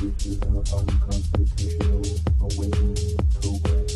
This is our Unconstitutional Awakening program.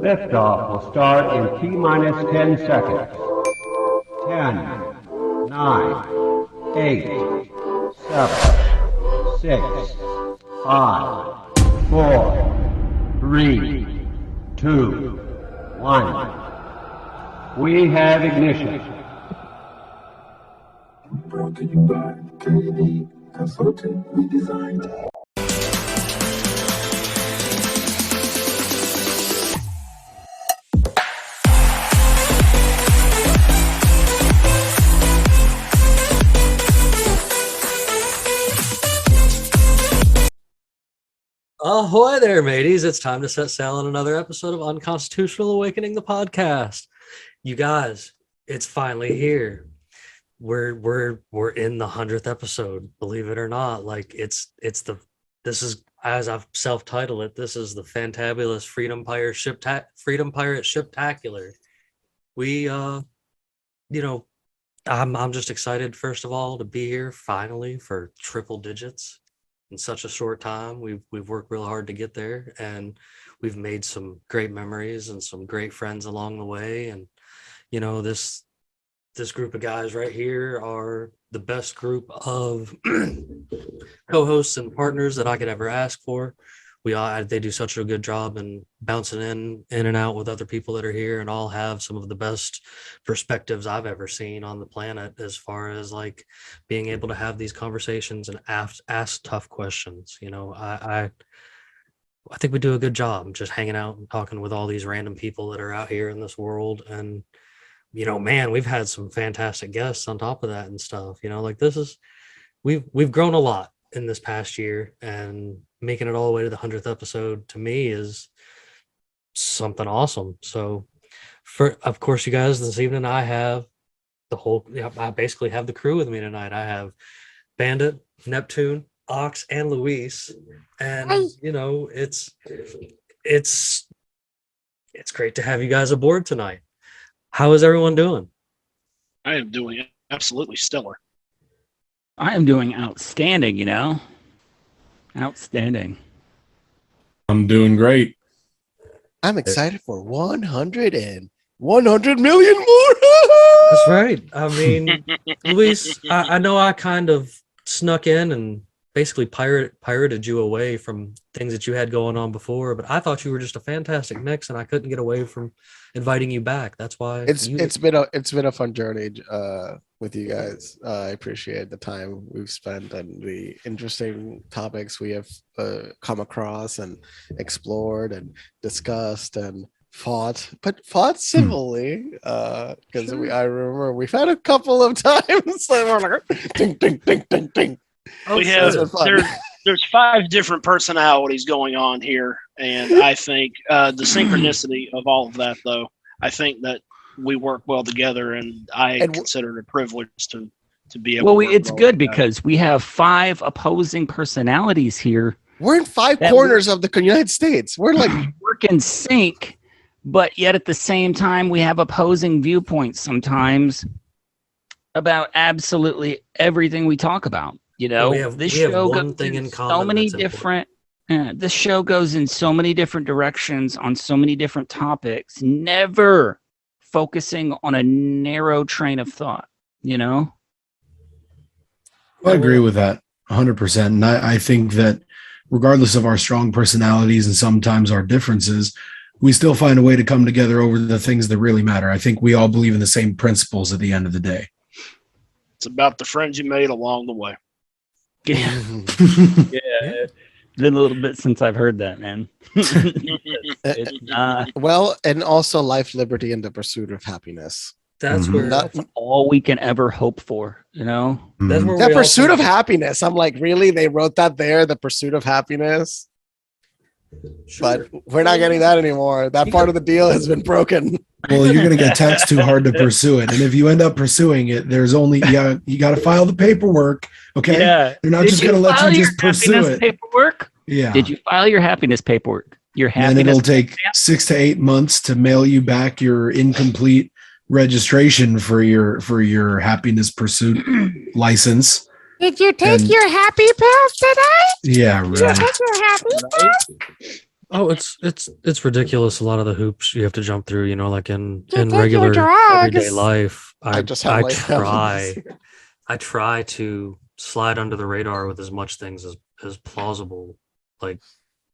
Liftoff will start in T-minus 10 seconds. 10, 9, 8, 7, 6, 5, 4, 3, 2, 1. We have ignition. Brought to you by KD Consulting Redesign. Ahoy there, mateys. It's time to set sail on another episode of Unconstitutional Awakening, the podcast. You guys, it's finally here. We're in the 100th episode, believe it or not. Like this is, as I've self-titled it, this is the fantabulous Freedom Pirate Shiptacular. We I'm just excited, first of all, to be here finally for triple digits. In such a short time, we've worked real hard to get there, and we've made some great memories and some great friends along the way. And this group of guys right here are the best group of co-hosts and partners that I could ever ask for. They do such a good job in bouncing in and out with other people that are here, and all have some of the best perspectives I've ever seen on the planet, as far as like being able to have these conversations and ask tough questions. I think we do a good job just hanging out and talking with all these random people that are out here in this world. And man, we've had some fantastic guests on top of that and stuff. We've grown a lot in this past year, and making it all the way to the 100th episode to me is something awesome. So of course, you guys, this evening I basically have the crew with me tonight. I have Bandit, Neptune, Ox, and Luis. And it's great to have you guys aboard tonight. How is everyone doing? I am doing absolutely stellar. I am doing outstanding, Outstanding. I'm doing great. I'm excited for 100 million more. That's right. I mean, Luis, I know I kind of snuck in and basically pirated you away from things that you had going on before, but I thought you were just a fantastic mix, and I couldn't get away from inviting you back. That's why it's been a fun journey with you guys. I appreciate the time we've spent and the interesting topics we have come across and explored and discussed and fought civilly, because Sure. I remember we've had a couple of times that we're like ding ding ding ding ding. There's 5 different personalities going on here, and I think the synchronicity of all of that, though, I think that we work well together, and consider it a privilege to be able. Well, it's good because we have 5 opposing personalities here. We're in 5 corners of the United States. We're like work in sync, but yet at the same time we have opposing viewpoints sometimes about absolutely everything we talk about. This show goes in so many different. This show goes in so many different directions on so many different topics, never focusing on a narrow train of thought. I agree with that 100%. And I think that regardless of our strong personalities and sometimes our differences, we still find a way to come together over the things that really matter. I think we all believe in the same principles at the end of the day. It's about the friends you made along the way. Yeah. Been a little bit since I've heard that, man. well, and also life, liberty, and the pursuit of happiness. That's where that's all we can ever hope for, you know? That's where The we pursuit also- of happiness. I'm like, really? They wrote that there, the pursuit of happiness? But we're not getting that anymore. That part of the deal has been broken. Well, you're going to get taxed too hard to pursue it. And if you end up pursuing it, there's only, you got to file the paperwork. Okay. Yeah. They're not just going to let you just pursue it. Paperwork? Yeah. Did you file your happiness paperwork? Your happiness. And it'll take 6 to 8 months to mail you back your incomplete registration for your happiness pursuit license. Did you take your happy pills today? Yeah, Did you right. take your happy pills? Oh, it's ridiculous. A lot of the hoops you have to jump through, you know, like in take regular your drugs. everyday life. I just have like I try to slide under the radar with as much things as plausible. Like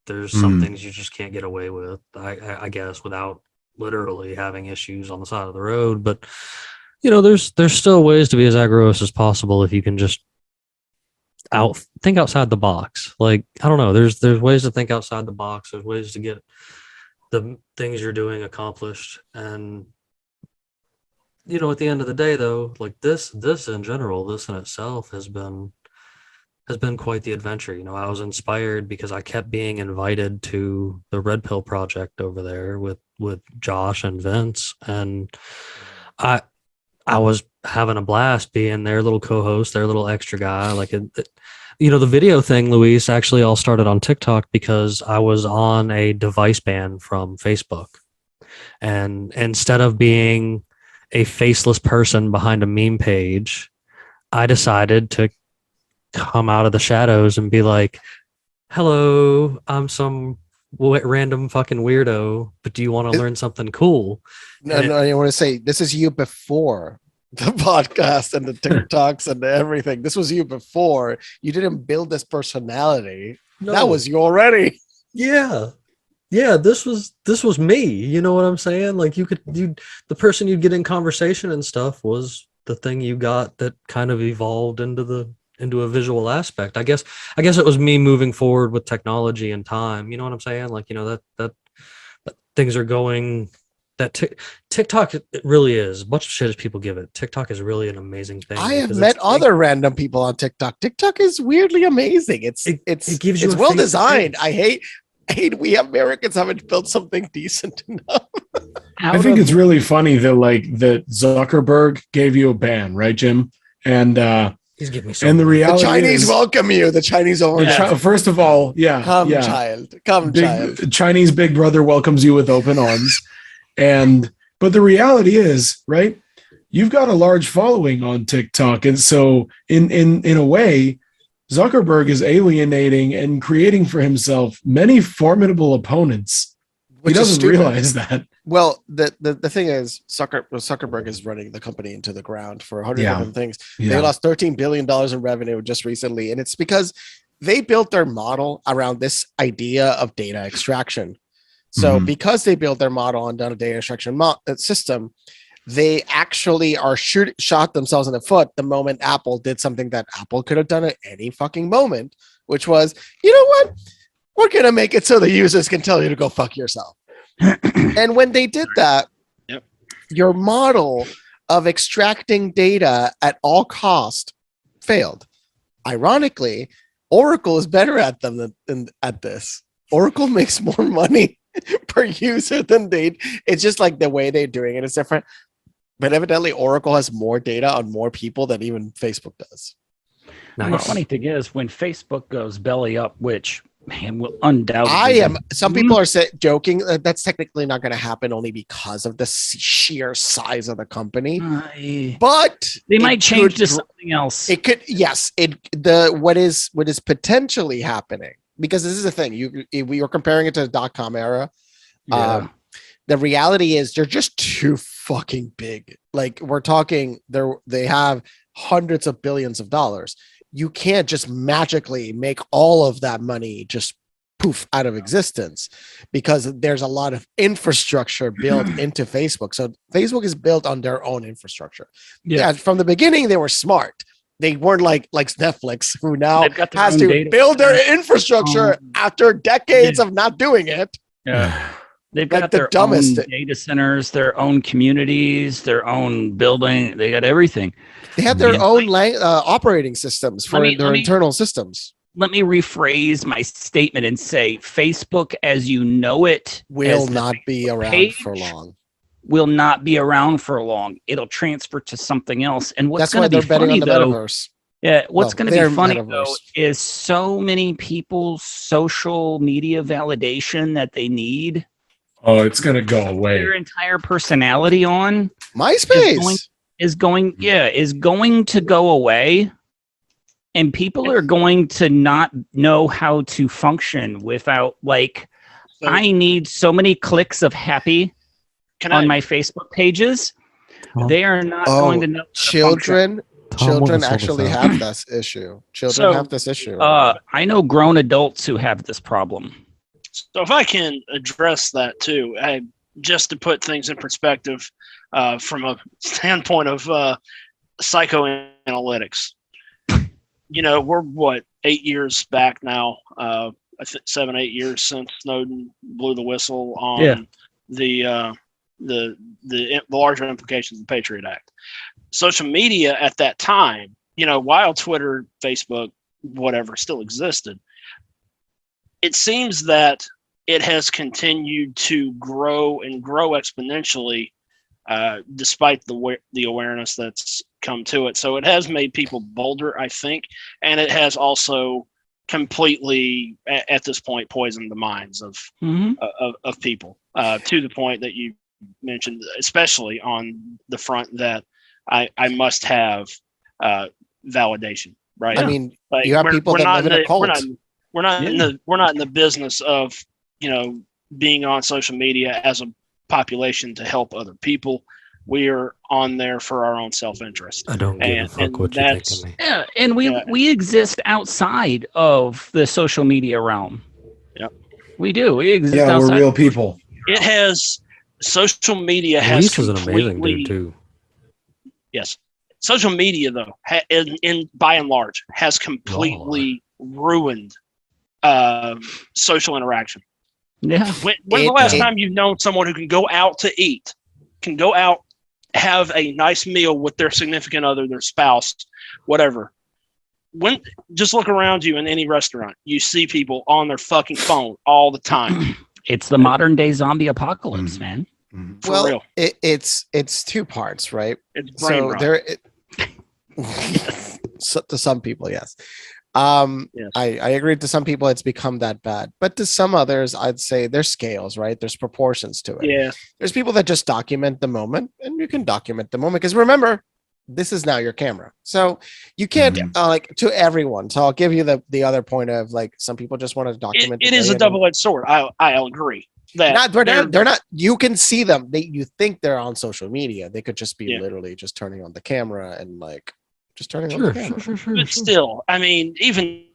there's some things you just can't get away with, I guess, without literally having issues on the side of the road. But you know, there's still ways to be as agorist as possible if you can just think outside the box. Like, I don't know, there's ways to think outside the box. There's ways to get the things you're doing accomplished. And you know, at the end of the day though, like this in general, this in itself has been quite the adventure. You know, I was inspired because I kept being invited to the Red Pill project over there with Josh and Vince, and I was having a blast being their little co-host, their little extra guy. Like, you know, the video thing, Luis, actually all started on TikTok because I was on a device ban from Facebook. And instead of being a faceless person behind a meme page, I decided to come out of the shadows and be like, hello, I'm some random fucking weirdo, but do you want to learn something cool? No, I want to say this is you before the podcast and the TikToks and everything. This was you before. You didn't build this personality. No. That was you already. Yeah. This was me. You know what I'm saying? Like the person you'd get in conversation and stuff was the thing you got that kind of evolved into a visual aspect. I guess it was me moving forward with technology and time. You know what I'm saying? Like, you know, that things are going. That TikTok, it really is, much shit as people give it. TikTok is really an amazing thing. I have met other random people on TikTok. TikTok is weirdly amazing. It gives you it's well designed. I hate we Americans haven't built something decent enough. I think it's really funny that Zuckerberg gave you a ban, right, Jim? And he's giving me so and the reality the Chinese welcome you. The Chinese first of all, come child. Chinese Big Brother welcomes you with open arms. But the reality is, right, you've got a large following on TikTok. And so in a way, Zuckerberg is alienating and creating for himself many formidable opponents. He doesn't realize that. Well, the thing is, Zuckerberg is running the company into the ground for 100 different things. Yeah. They lost $13 billion in revenue just recently. And it's because they built their model around this idea of data extraction. So because they built their model on a data extraction system, they actually shot themselves in the foot the moment Apple did something that Apple could have done at any fucking moment, which was, you know what? We're going to make it so the users can tell you to go fuck yourself. And when they did that, your model of extracting data at all cost failed. Ironically, Oracle is better at them than at this. Oracle makes more money per user than it's just like the way they're doing it is different. But evidently Oracle has more data on more people than even Facebook does. Nice. The funny thing is when Facebook goes belly up, which man will undoubtedly. Some people are joking that that's technically not going to happen only because of the sheer size of the company. But they might change to something else. It could, yes. What is potentially happening, because this is the thing. We were comparing it to the .com era. Yeah. The reality is they're just too fucking big. Like we're talking, they have hundreds of billions of dollars. You can't just magically make all of that money just poof out of existence, because there's a lot of infrastructure built into Facebook. So Facebook is built on their own infrastructure. Yeah, from the beginning they were smart. They weren't like Netflix, who now has to build their infrastructure after decades of not doing it. Yeah. They've got their own data centers, their own communities, their own building. They got everything. They have their own operating systems for their internal systems. Let me rephrase my statement and say Facebook as you know it will not be around for long. Will not be around for long. It'll transfer to something else. And what's going to be funny though, metaverse. Yeah, what's going to be funny though is so many people's social media validation that they need. Oh, it's going to go away. Their entire personality on MySpace is going to go away. And people are going to not know how to function without, like, I need so many clicks of happy on my Facebook pages. They are not going to know. Children actually have this issue. Children have this issue. I know grown adults who have this problem. So if I can address that too, just to put things in perspective from a standpoint of psychoanalytics. We're what, 8 years back now. I think 7-8 years since Snowden blew the whistle on the larger implications of the Patriot Act. Social media at that time, while Twitter, Facebook, whatever still existed, it seems that it has continued to grow and grow exponentially, despite the awareness that's come to it. So it has made people bolder, I think, and it has also completely, at this point, poisoned the minds of people to the point that you mentioned, especially on the front that I must have validation, right? I mean, like, you have people that live in a cult. We're not in the business of being on social media as a population to help other people. We are on there for our own self-interest. I don't give a fuck what you think of me. Yeah, and we exist outside of the social media realm. Yep. We do. We exist outside. We're real people. Social media has Reese was an amazing dude too. Yes. Social media, though, in by and large, has completely ruined social interaction. Yeah. When's the last time you've known someone who can go out to eat, can go out, have a nice meal with their significant other, their spouse, whatever? Just look around you in any restaurant, you see people on their fucking phone all the time. It's the modern day zombie apocalypse, man. For real. It's two parts, right? It's brain rot. To some people, yes. I agree. To some people, it's become that bad, but to some others, I'd say there's scales, right? There's proportions to it. Yeah. There's people that just document the moment, and you can document the moment because remember, this is now your camera, so you can't like to everyone. So I'll give you the other point of like some people just want to document. It is a double-edged sword. I'll agree. That they're not. You can see them. You think they're on social media. They could just be literally just turning on the camera and like just turning on the camera. Sure. But still, I mean, even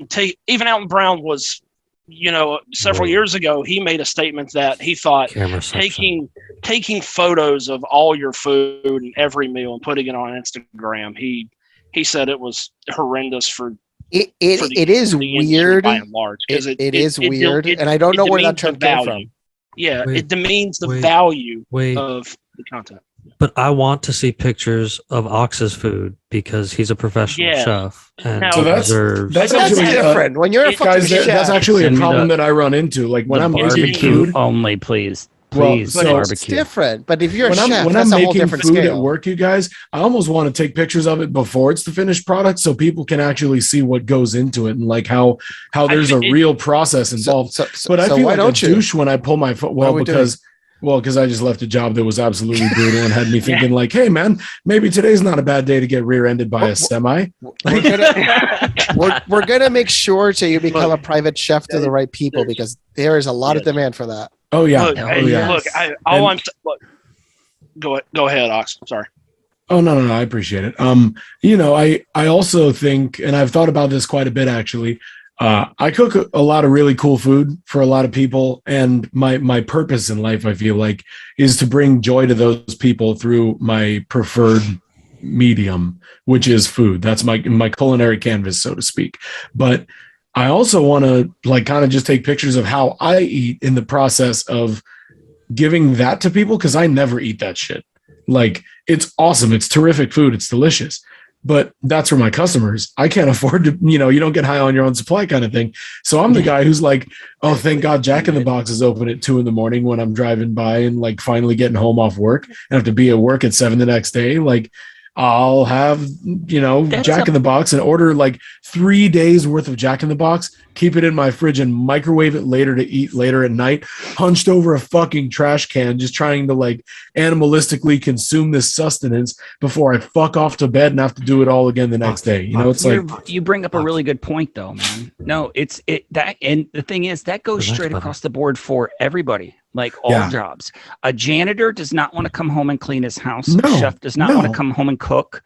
Alton Brown was, several years ago, he made a statement that he thought taking photos of all your food and every meal and putting it on Instagram. He said it was horrendous for. It is weird by and large. It is weird, and I don't know where that term came from. Yeah, it demeans the value of the content. But I want to see pictures of Ox's food because he's a professional chef. And so that's actually different. When you're a fucking chef, that's actually a problem that I run into. Like when I'm making food, only please. It's different. But if you're a chef, when I'm making food at work, you guys, I almost want to take pictures of it before it's the finished product, so people can actually see what goes into it and like how there's a real process involved. But I feel like a douche when I pull my foot. Because I just left a job that was absolutely brutal and had me thinking like, hey man, maybe today's not a bad day to get rear-ended by a semi. We're gonna make sure to you become a private chef to the right people because there is a lot of demand for that. Oh yeah. Look, go ahead, Ox. Sorry. Oh no, I appreciate it. I also think, and I've thought about this quite a bit actually. I cook a lot of really cool food for a lot of people, and my purpose in life, I feel like, is to bring joy to those people through my preferred medium, which is food. That's my culinary canvas, so to speak. But I also want to like kind of just take pictures of how I eat in the process of giving that to people because I never eat that shit. Like, it's awesome. It's terrific food. It's delicious. But that's for my customers. I can't afford to, you don't get high on your own supply kind of thing. So I'm the guy who's like, oh, thank God Jack in the Box is open at 2 a.m. when I'm driving by and like finally getting home off work and have to be at work at 7 the next day. Like, I'll have, Jack in the Box and order like 3 days worth of Jack in the Box, keep it in my fridge and microwave it later to eat later at night, hunched over a fucking trash can, just trying to like animalistically consume this sustenance before I fuck off to bed and have to do it all again the next day. It's like, you bring up a really good point though, man. No, and the thing is that goes straight across the board for everybody. Like all jobs. A janitor does not want to come home and clean his house. A chef does not want to come home and cook.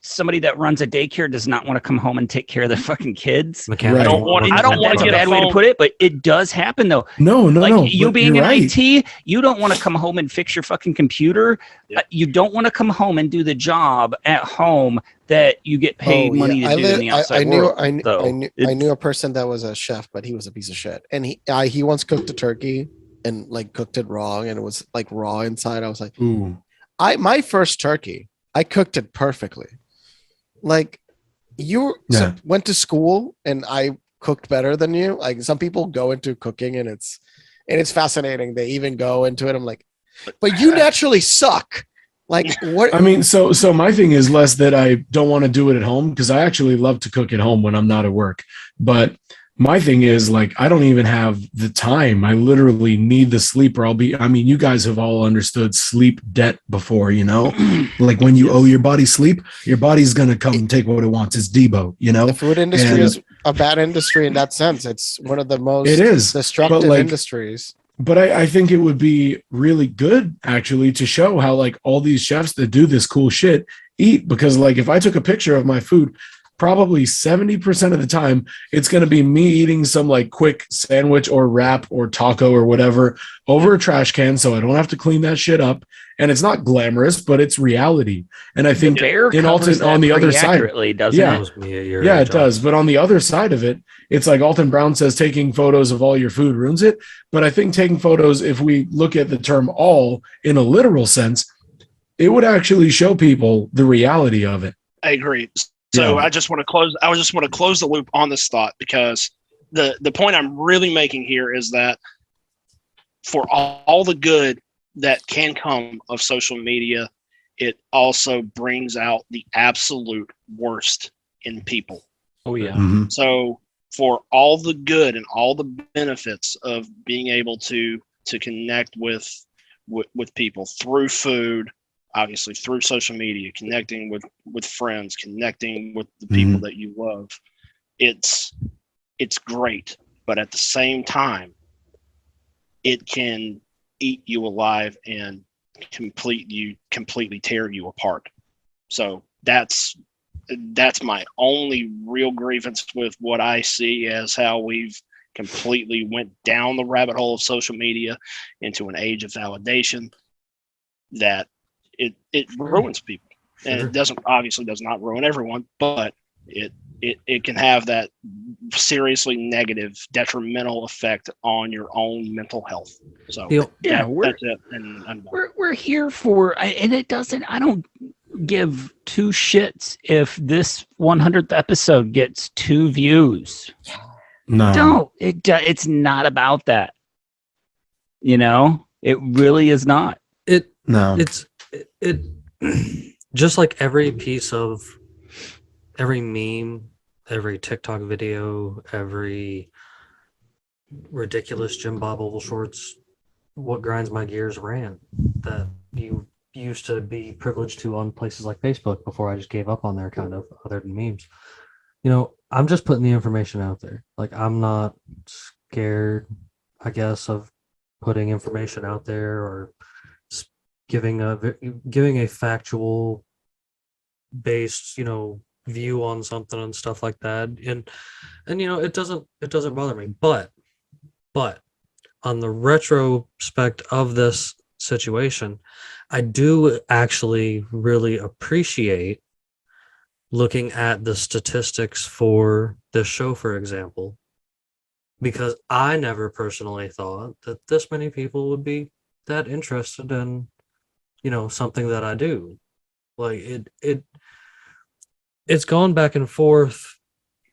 Somebody that runs a daycare does not want to come home and take care of their fucking kids. Right. I don't want that's to a bad way to put it, but it does happen though. No. You being in IT, you don't want to come home and fix your fucking computer. You don't want to come home and do the job at home that you get paid money to do in the outside world. I knew a person that was a chef, but he was a piece of shit. And he once cooked a turkey and like cooked it wrong, and it was like raw inside. I was like, ooh. My first turkey, I cooked it perfectly. Like went to school and I cooked better than you. Like some people go into cooking and it's fascinating. They even go into it. I'm like, but you naturally suck. Like what? I mean, so my thing is less that I don't want to do it at home because I actually love to cook at home when I'm not at work. But my thing is like, I don't even have the time. I literally need the sleep or you guys have all understood sleep debt before, like when you owe your body sleep, your body's going to come and take what it wants. It's Debo, The food industry is a bad industry in that sense. It's one of the most destructive industries. But I think it would be really good actually to show how like all these chefs that do this cool shit eat, because like if I took a picture of my food, probably 70% of the time, it's going to be me eating some like quick sandwich or wrap or taco or whatever over a trash can. So I don't have to clean that shit up. And it's not glamorous, but it's reality. And I think on the other side, it does. But on the other side of it, it's like Alton Brown says, taking photos of all your food ruins it. But I think taking photos, if we look at the term all in a literal sense, it would actually show people the reality of it. I agree. So I just want to close the loop on this thought, because the point I'm really making here is that for all the good that can come of social media, it also brings out the absolute worst in people. Oh yeah. Mm-hmm. So for all the good and all the benefits of being able to connect with people through food, obviously through social media, connecting with friends, connecting with the people that you love, it's great. But at the same time, it can eat you alive and completely tear you apart. So that's my only real grievance with what I see as how we've completely went down the rabbit hole of social media into an age of validation that it ruins people. And it does not ruin everyone, but it can have that seriously negative, detrimental effect on your own mental health. So that's it. And we're here for, and it doesn't. I don't give two shits if this 100th episode gets 2 views. No, it's not about that. It really is not. It's just like every meme, every TikTok video, every ridiculous Jim Bob Oval Shorts, what grinds my gears ran that you used to be privileged to on places like Facebook before I just gave up on there, kind of, other than memes. I'm just putting the information out there. Like, I'm not scared, I guess, of putting information out there or giving a factual based, view on something and stuff like that. And it doesn't bother me. But on the retrospect of this situation, I do actually really appreciate looking at the statistics for this show, for example, because I never personally thought that this many people would be that interested in, something that I do. Like it's gone back and forth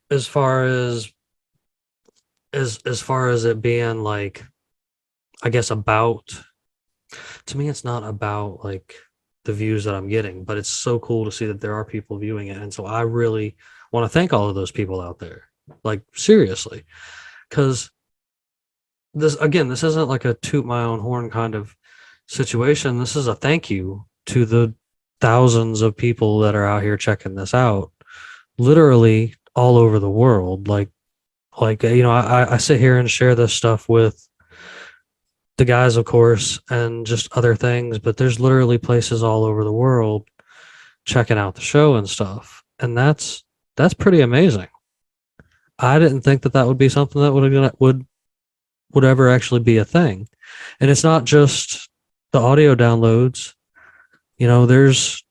as far as it being like, I guess, about, to me it's not about like the views that I'm getting, but it's so cool to see that there are people viewing it. And so I really want to thank all of those people out there, like seriously, because this isn't like a toot my own horn kind of situation. This is a thank you to the thousands of people that are out here checking this out, literally all over the world. I sit here and share this stuff with the guys, of course, and just other things, but there's literally places all over the world checking out the show and stuff, and that's pretty amazing. I didn't think that would be something that would ever actually be a thing. And it's not just the audio downloads. There's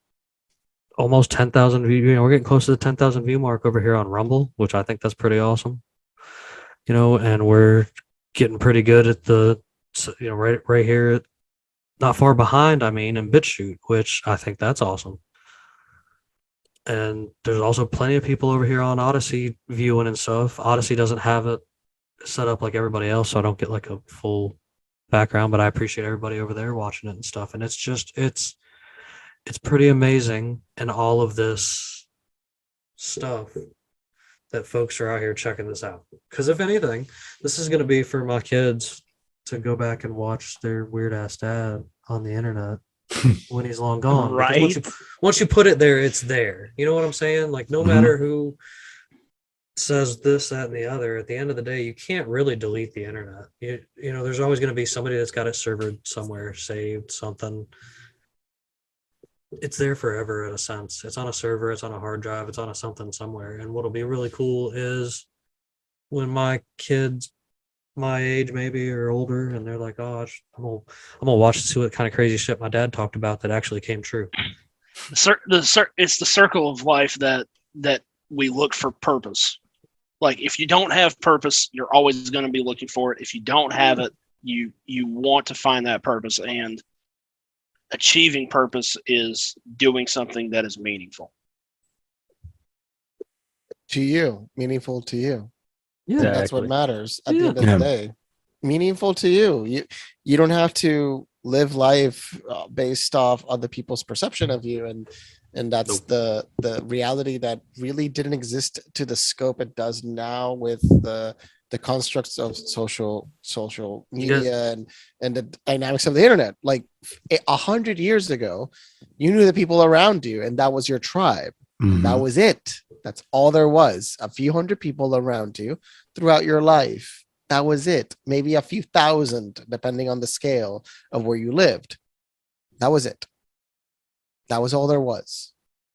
almost 10,000 view. We're getting close to the 10,000 view mark over here on Rumble, which I think that's pretty awesome. And we're getting pretty good at the, right here, not far behind, in BitChute, which I think that's awesome. And there's also plenty of people over here on Odyssey viewing and stuff. Odyssey doesn't have it set up like everybody else, so I don't get like a full background, but I appreciate everybody over there watching it and stuff. And it's pretty amazing, and all of this stuff that folks are out here checking this out. Because if anything, this is going to be for my kids to go back and watch their weird ass dad on the internet when he's long gone. Right. Once you put it there, it's there. You know what I'm saying? Like, no matter who says this, that, and the other, at the end of the day, you can't really delete the internet. There's always going to be somebody that's got it servered somewhere, saved, something. It's there forever in a sense. It's on a server, it's on a hard drive, it's on a something somewhere. And what'll be really cool is when my kids my age maybe or older, and they're like, oh, I'm gonna watch and see what kind of crazy shit my dad talked about that actually came true. It's the circle of life that we look for purpose. Like, if you don't have purpose, you're always going to be looking for it. If you don't have it, you want to find that purpose, and achieving purpose is doing something that is meaningful to you, meaningful to you. Yeah, exactly. That's what matters at the end of the day. Meaningful to you. You don't have to live life based off other people's perception of you, and that's the reality that really didn't exist to the scope it does now with the constructs of social media and the dynamics of the internet. Like 100 years ago, you knew the people around you, and that was your tribe. Mm-hmm. That was it. That's all there was. A few hundred people around you throughout your life. That was it. Maybe a few thousand, depending on the scale of where you lived. That was it. That was all there was.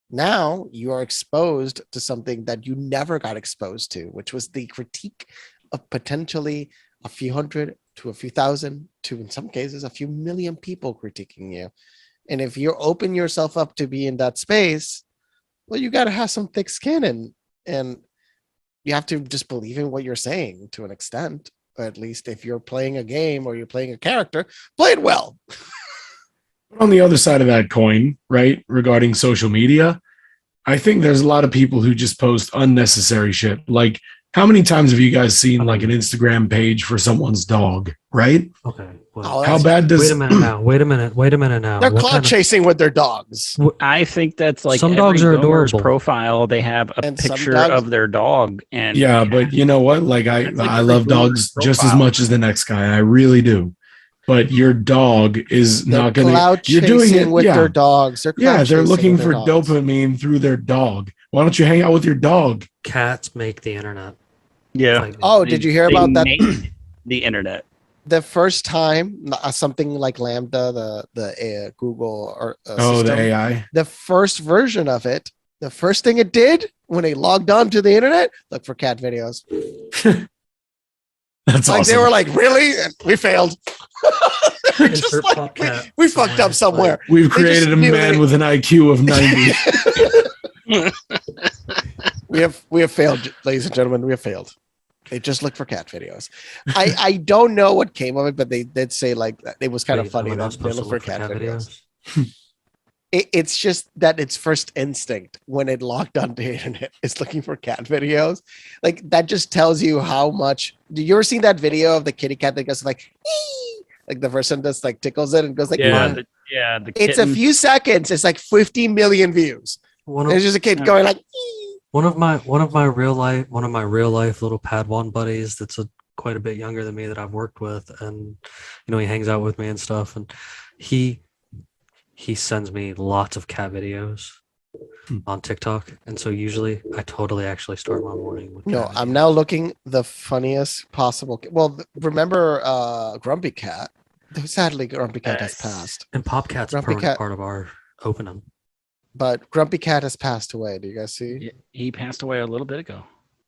Now you are exposed to something that you never got exposed to, which was the critique of potentially a few hundred to a few thousand to, in some cases, a few million people critiquing you. And if you open yourself up to be in that space, well, you got to have some thick skin, and you have to just believe in what you're saying to an extent. Or at least if you're playing a game or you're playing a character, play it well. On the other side of that coin, right, regarding social media, I think there's a lot of people who just post unnecessary shit. Like, how many times have you guys seen like an Instagram page for someone's dog, right? Okay. Well, how bad does... Wait a minute now. They're clout chasing with their dogs. I think that's like some dogs are adorable. Profile, they have a picture of their dog. And yeah, but you know what? Like I love dogs just as much as the next guy. I really do. But your dog is not going to... You're doing it with their dogs. They're looking for dopamine through their dog. Why don't you hang out with your dog? Cats make the internet. Yeah. Did you hear about that? The internet. The first time something like Lambda, the Google or system, the AI, the first version of it, the first thing it did when they logged on to the internet, look for cat videos. That's like awesome. They were like, really? We failed. Just like, we fucked up somewhere. We've created a man with an IQ of 90. We have failed, ladies and gentlemen. We have failed. They just look for cat videos. I don't know what came of it, but they did say like it was kind of funny am I not that they supposed look to for look cat videos. It's just that its first instinct when it logged onto the internet is looking for cat videos. Like that just tells you how much. Do you ever seen that video of the kitty cat that goes like, "Ee!" Like the person just like tickles it and goes like, The it's a few seconds. It's like 50 million views. It's just a kid going like, "Ee!" one of my real life little Padawan buddies that's quite a bit younger than me that I've worked with, and he hangs out with me and stuff, and he sends me lots of cat videos on TikTok, and so usually I totally actually start my morning with No, cat I'm videos. now looking the funniest possible. Well, remember Grumpy Cat? Sadly, Grumpy Cat has passed. And Popcat's a Grumpy permanent Cat- part of our opening. But Grumpy Cat has passed away. Do you guys see? He passed away a little bit ago.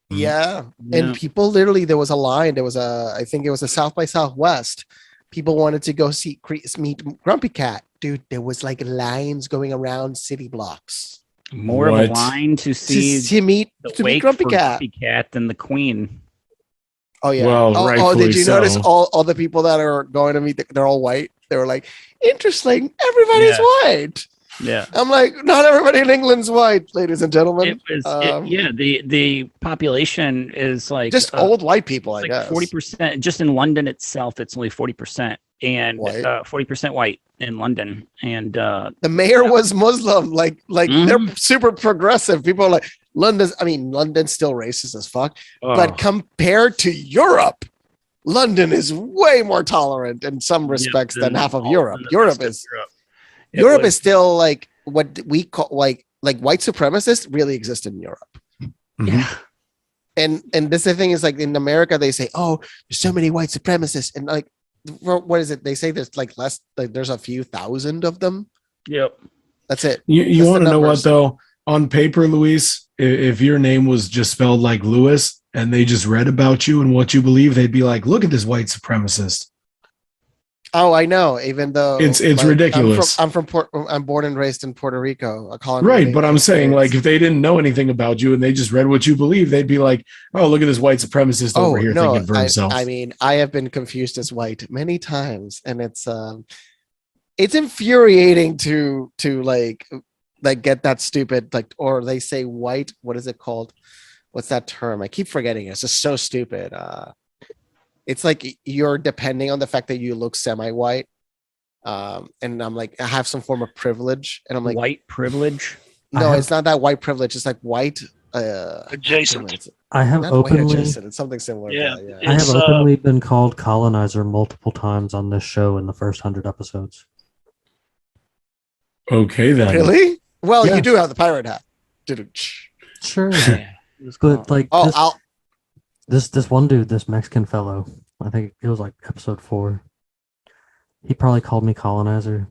Yeah. Yeah. And people literally, there was a line. There was I think it was a South by Southwest. People wanted to go meet Grumpy Cat. Dude, there was like lines going around city blocks More of a line to see to meet Grumpy Cat. Grumpy Cat than the Queen. Oh yeah. Well, oh, rightfully did you so. notice all the people that are going to meet? They're all white. They were like, interesting. Everybody's white. Yeah. I'm like, not everybody in England's white, ladies and gentlemen. It was the population is like just old white people, I like guess. 40%. Just in London itself, it's only 40%, and 40% white in London. And the mayor was Muslim. Like they're super progressive. People are like, London's still racist as fuck. But compared to Europe, London is way more tolerant in some respects than half of Europe. Europe is still like what we call like white supremacists really exist in Europe. Yeah. And this the thing is like in America they say, oh, there's so many white supremacists, and like what is it? They say there's like less, like there's a few thousand of them. Yep. That's it. You want to know what though? On paper, Luis, if your name was just spelled like Lewis and they just read about you and what you believe, they'd be like, look at this white supremacist. Oh, I know. Even though it's ridiculous. I'm born and raised in Puerto Rico. Right, but I'm saying like if they didn't know anything about you and they just read what you believe, they'd be like, "Oh, look at this white supremacist over here thinking for himself." I mean, I have been confused as white many times, and it's infuriating to like get that stupid like, or they say white. What is it called? What's that term? I keep forgetting it. It's just so stupid. It's like you're depending on the fact that you look semi-white. And I'm like, I have some form of privilege. And I'm like, white privilege? No, it's not that white privilege. It's like white adjacent. I have openly it's something similar. Yeah, I have openly been called colonizer multiple times on this show in the first 100 episodes. Okay, then. Really? Well, you do have the pirate hat. Sure. But like this one dude, this Mexican fellow, I think it was like episode 4. He probably called me colonizer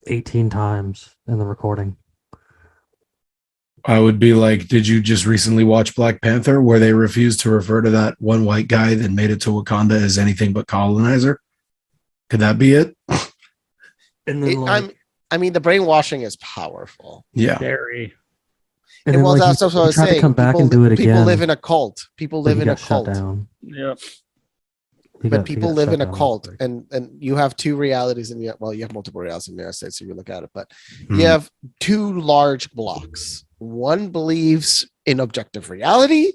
18 times in the recording. I would be like, did you just recently watch Black Panther where they refused to refer to that one white guy that made it to Wakanda as anything but colonizer? Could that be it? And then the brainwashing is powerful. Yeah. Very. And then, that's what I was saying. To come back and do it again. People live in a cult. People live in a cult. Yep. But people live in a cult, and you have two realities in the, well, you have multiple realities in the United States if you look at it, but you have two large blocks. One believes in objective reality,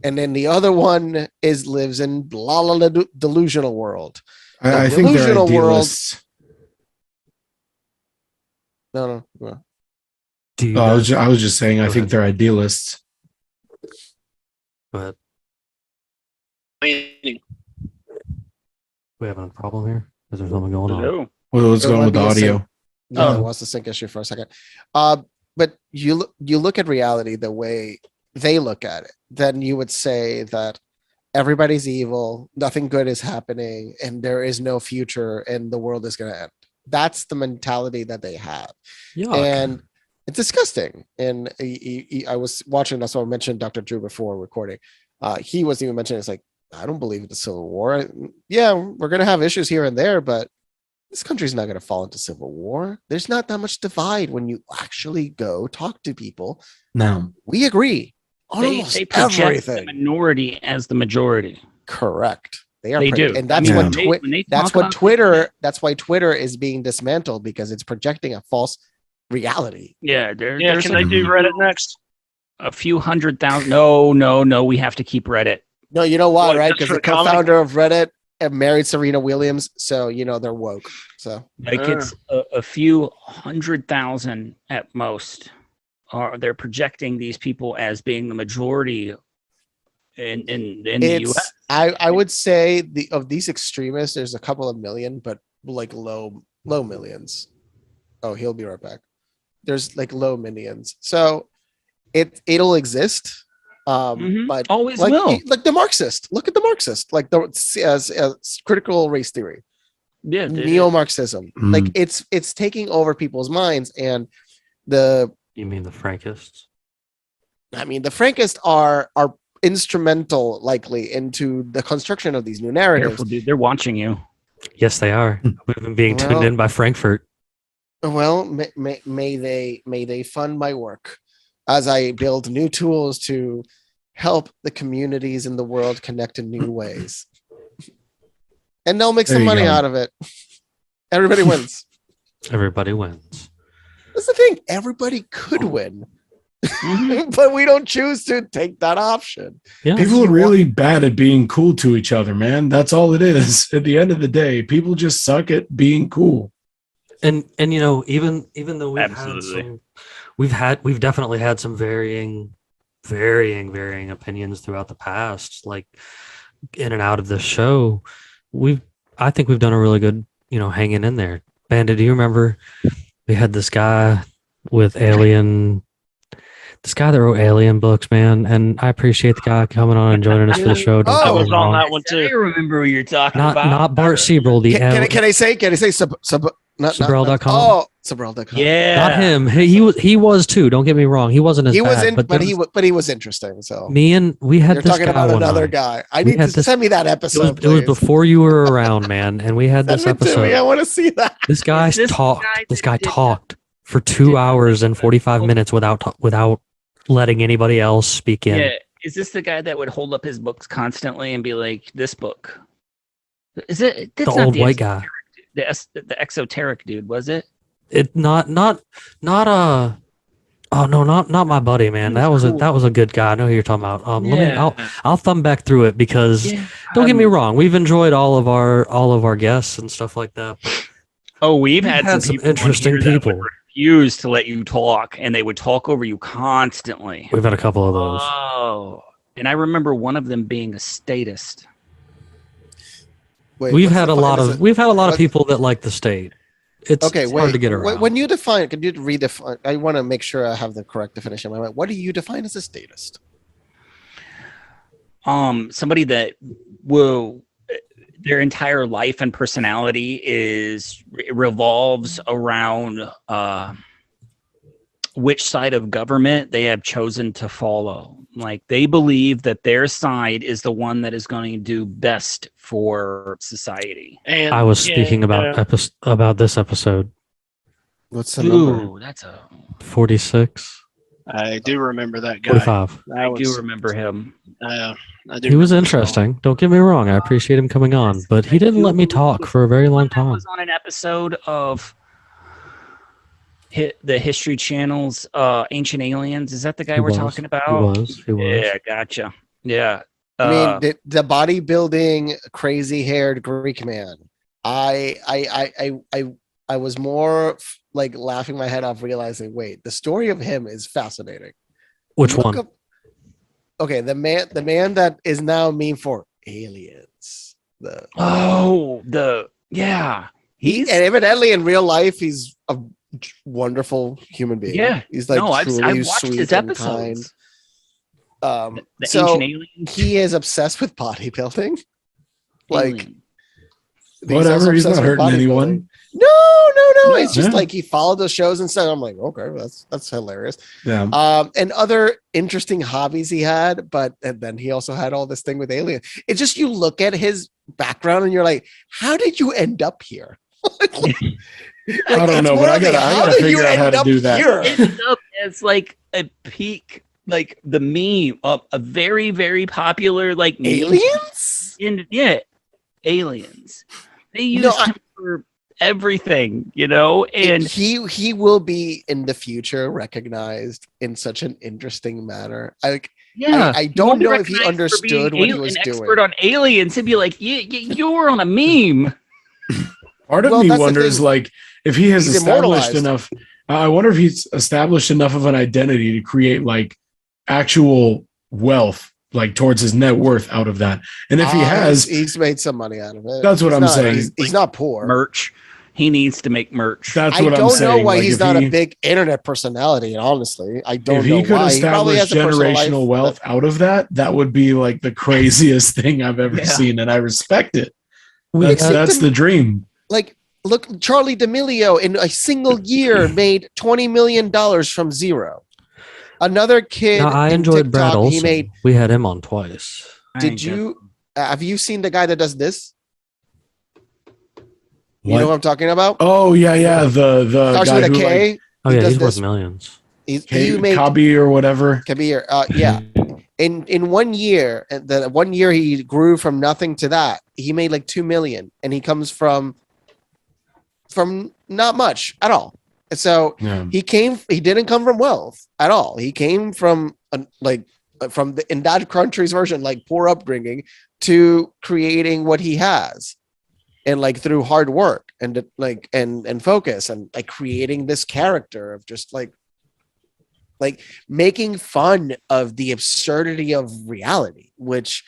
and then the other one lives in delusional world. I think they're idealists. No. I was just saying, I think they're idealists. But we having a problem here? Is there something going on? No. Well, what's going on with the audio? No, it was the sync issue for a second. But you look at reality the way they look at it, then you would say that everybody's evil, nothing good is happening, and there is no future, and the world is going to end. That's the mentality that they have. Yuck. And it's disgusting. And I was watching, that's what I mentioned Dr. Drew before recording. He wasn't even mentioning, it's like, I don't believe in the Civil War. Yeah, we're going to have issues here and there, but this country's not going to fall into civil war. There's not that much divide when you actually go talk to people. No. We agree. They project the minority as the majority. Correct. They do, and that's what Twitter. That's why Twitter is being dismantled, because it's projecting a false reality. Yeah, can they do Reddit next? A few 100,000. No. We have to keep Reddit. No, you know why, right? Because the co-founder of Reddit married Serena Williams, so they're woke. So it's a few 100,000 at most. They're projecting these people as being the majority in the US. I would say of these extremists, there's a couple of million, but like low millions. Oh, he'll be right back. There's like low millions, so it'll exist. But always like, will. Like the Marxist. Look at the Marxist, like as critical race theory. Yeah, neo-Marxism. Like it's taking over people's minds, and you mean the Frankists? I mean, the Frankists are instrumental, likely, into the construction of these new narratives. Careful, dude. They're watching you. Yes, they are. We've been being tuned in by Frankfurt. Well, may they fund my work as I build new tools to help the communities in the world connect in new ways. And they'll make some money out of it. Everybody wins. Everybody wins. That's the thing. Everybody could win. But we don't choose to take that option. Yeah. People are really bad at being cool to each other, man. That's all it is. At the end of the day, people just suck at being cool. And even though we've definitely had some varying opinions throughout the past, like in and out of the show, I think we've done a really good, hanging in there. Bandit, do you remember we had this guy with this guy that wrote Alien books, man, and I appreciate the guy coming on and joining us for the show. I was on that one too. I remember what you're talking about. Not Bart Siebel. Can I say Sabrel.com? Oh, Sabrel.com. Yeah, not him. He was too. Don't get me wrong. He wasn't as bad, but he was interesting. So we had. You're talking about another guy. I need to send me that episode. It was before you were around, man, and we had this episode. I want to see that. This guy talked. This guy talked for 2 hours and 45 minutes without letting anybody else speak in. Yeah, is this the guy that would hold up his books constantly and be like, "This book"? Is it the old white guy? The exoteric dude, was it? It not my buddy, man. That was a good guy. I know who you're talking about. I'll thumb back through it because don't get me wrong, we've enjoyed all of our guests and stuff like that. We've had some interesting people refuse to let you talk, and they would talk over you constantly. We've had a couple of those. Oh, and I remember one of them being a statist. Wait, we've had a lot of people that like the state. It's hard to get around. When you define, can you redefine? I want to make sure I have the correct definition in my mind. What do you define as a statist? Somebody that will their entire life and personality revolves around which side of government they have chosen to follow. Like they believe that their side is the one that is going to do best for society. And I was speaking about this episode. What's the number? That's a 46. I do remember that guy. 45. I do remember him. He was interesting. Don't get me wrong. I appreciate him coming on, but he didn't let me talk for a very long time. I was on an episode of the History Channel's Ancient Aliens. Is that the guy we're talking about? He was. Yeah, gotcha. Yeah. I mean, the bodybuilding, crazy-haired Greek man. I was more like laughing my head off, realizing, wait, the story of him is fascinating. Which one? Okay, the man that is now meme for aliens. He's and evidently in real life he's a wonderful human being. Yeah, he's like I've watched sweet his episodes. The Ancient Aliens. He is obsessed with bodybuilding. Like whatever, he's not hurting anyone. No. It's just like he followed the shows and stuff. I'm like, okay, that's hilarious. Yeah. And other interesting hobbies he had, and then he also had all this thing with aliens. It's just you look at his background and you're like, how did you end up here? I don't know, but I gotta figure out how to do that. It's like a peak like the meme of a very, very popular like aliens. Aliens. They use him for everything, and he will be in the future recognized in such an interesting manner. I don't know if he understood what he was an doing. Expert on aliens, he'd be like, you were on a meme. Part of me wonders, like, if he has established enough. I wonder if he's established enough of an identity to create like actual wealth, like towards his net worth out of that. And if he has, he's made some money out of it. That's what I'm saying. He's not poor. Merch. He needs to make merch. That's what I'm saying. I don't know why he's not a big internet personality. Honestly, I don't know why. If he could establish generational wealth out of that, that would be like the craziest thing I've ever seen, and I respect it. That's the dream. Like, look, Charlie D'Amelio in a single year made $20 million from zero. Another kid. Now, I enjoyed TikTok, Brad Olson. We had him on twice. Have you seen the guy that does this? You know what I'm talking about? Oh yeah. The starts guy with a K. He's worth millions. He made Kabir or whatever. Kabir, yeah. In 1 year, the 1 year he grew from nothing to that. He made like 2 million, and he comes from not much at all. So he didn't come from wealth at all. He came from in that country's version, like poor upbringing, to creating what he has. And like through hard work and and focus and like creating this character of just like making fun of the absurdity of reality, which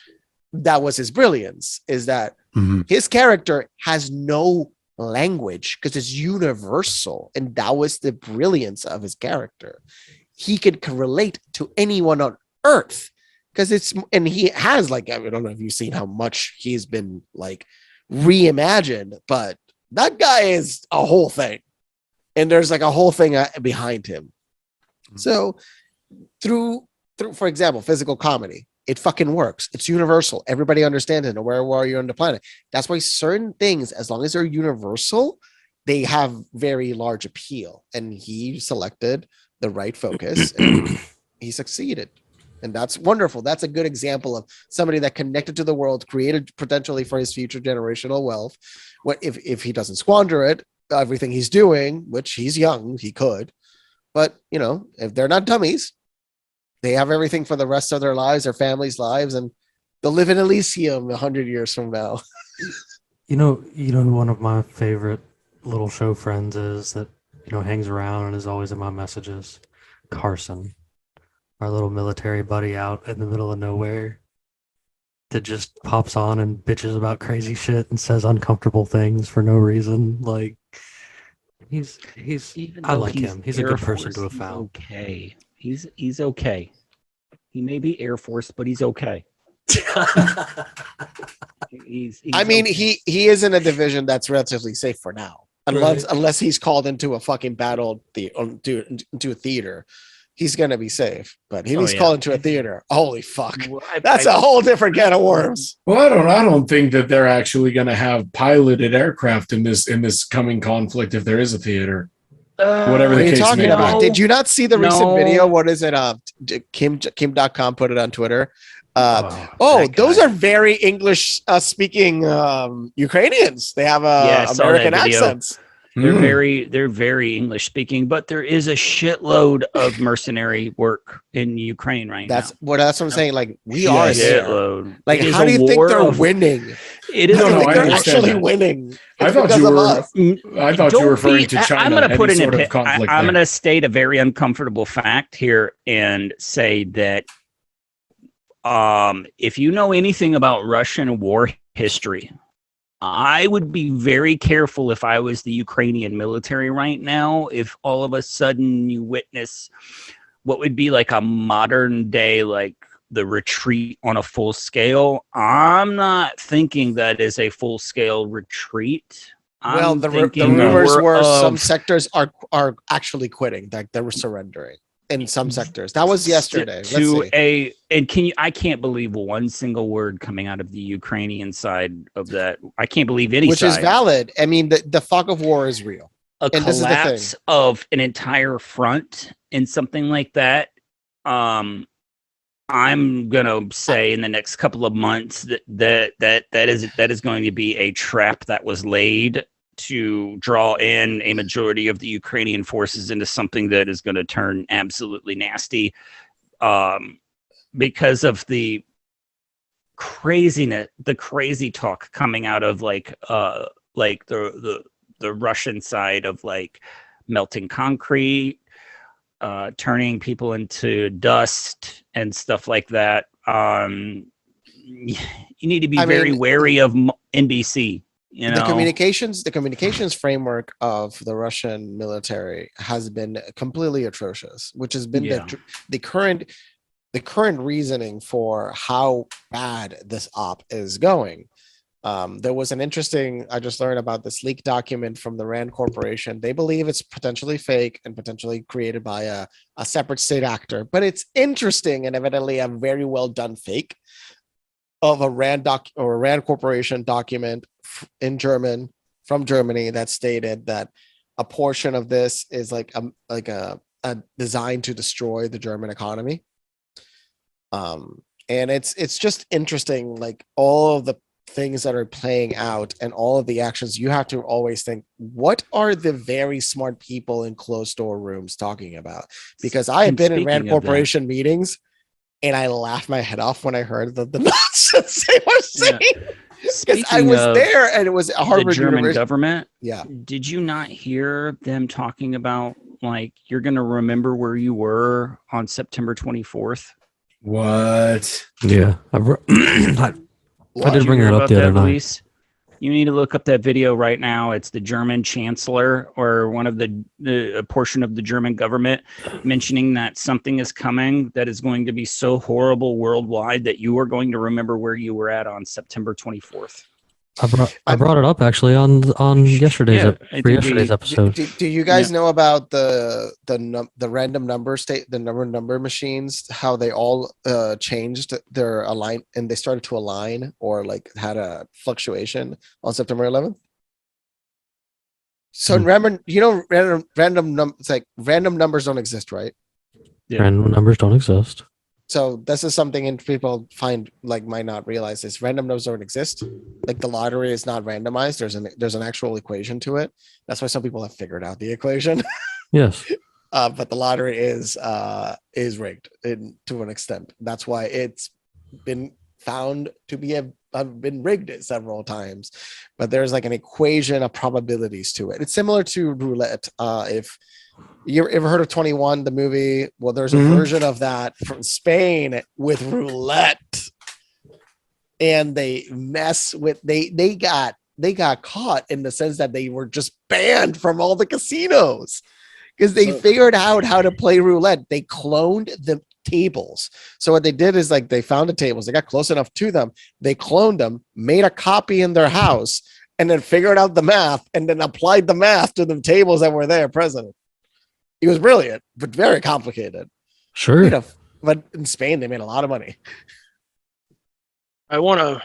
that was his brilliance, is that his character has no language because it's universal. And that was the brilliance of his character. He could relate to anyone on earth because he has like, I don't know if you've seen how much he's been like reimagined, but that guy is a whole thing, and there's like a whole thing behind him. So through for example, physical comedy, it fucking works. It's universal. Everybody understands it, no matter where you're on the planet. That's why certain things, as long as they're universal, they have very large appeal, and he selected the right focus and he succeeded. And that's wonderful. That's a good example of somebody that connected to the world, created potentially for his future generational wealth. What if he doesn't squander it, everything he's doing, which he's young, he could. But, if they're not dummies, they have everything for the rest of their lives, their families' lives, and they'll live in Elysium 100 years from now. You know who one of my favorite little show friends is that, hangs around and is always in my messages? Carson. Our little military buddy out in the middle of nowhere that just pops on and bitches about crazy shit and says uncomfortable things for no reason. Like he's I like him. He's a good person to have found. Okay. He's okay. He may be Air Force, but he's okay. He's he is in a division that's relatively safe for now. Unless he's called into a fucking battle into a theater. He's going to be safe, but he's called into a theater. Holy fuck. That's a whole different can of worms. Well, I don't think that they're actually going to have piloted aircraft in this coming conflict if there is a theater. Whatever the case may be. Did you not see the recent video? What is it? Kim.com put it on Twitter. Those are very English speaking Ukrainians. They have American accents. They're very English speaking, but there is a shitload of mercenary work in Ukraine right now. That's what I'm saying. Like we are there. Like, how do you think they're winning? It is. They're actually winning. I thought you were referring to China. I'm going to put I'm going to state a very uncomfortable fact here and say that if you know anything about Russian war history, I would be very careful if I was the Ukrainian military right now, if all of a sudden you witness what would be like a modern day, like the retreat on a full scale. I'm not thinking that is a full scale retreat. The rumors were some sectors are actually quitting, like they were surrendering. In some sectors. That was yesterday. I can't believe one single word coming out of the Ukrainian side of that. I can't believe any which side. Is valid. I mean, the fog of war is real. And collapse of an entire front and something like that I'm gonna say in the next couple of months that is going to be a trap that was laid to draw in a majority of the Ukrainian forces into something that is going to turn absolutely nasty, because of the craziness, the crazy talk coming out of like the Russian side of like melting concrete, turning people into dust and stuff like that. You need to be very wary of NBC. You know? The communications framework of the Russian military has been completely atrocious, which has been the current reasoning for how bad this op is going. There was an interesting, I just learned about this leaked document from the Rand Corporation. They believe it's potentially fake and potentially created by a separate state actor, but it's interesting and evidently a very well done fake of a Rand Corporation document in German from Germany that stated that a portion of this is like a designed to destroy the German economy. And it's just interesting, like all of the things that are playing out and all of the actions. You have to always think, what are the very smart people in closed door rooms talking about? Because I have been in Rand Corporation meetings and I laughed my head off when I heard the nonsense they were saying. Because I was there and it was Harvard the German University. Government. Yeah. Did you not hear them talking about like you're going to remember where you were on September 24th? What? Yeah. I did bring that up the other night. Luis? You need to look up that video right now. It's the German chancellor or one of the portion of the German government mentioning that something is coming that is going to be so horrible worldwide that you are going to remember where you were at on September 24th. I brought it up actually on yesterday's episode. Do you guys know about the random number the number machines? How they all changed their align and they started to align or like had a fluctuation on September 11th. So remember, it's like random numbers don't exist, right? Yeah. Random numbers don't exist. So this is something people might not realize is random numbers don't exist. Like the lottery is not randomized. There's an actual equation to it. That's why some people have figured out the equation. Yes. But the lottery is rigged to an extent. That's why it's been found to have been rigged several times. But there's like an equation of probabilities to it. It's similar to roulette. If you ever heard of 21, the movie? Well, there's a version of that from Spain with roulette, and they mess with they got caught in the sense that they were just banned from all the casinos because they figured out how to play roulette. They cloned the tables. So what they did is like they found the tables, they got close enough to them, they cloned them, made a copy in their house, and then figured out the math and then applied the math to the tables that were there present. It was brilliant, but very complicated. Sure. But in Spain, they made a lot of money. I want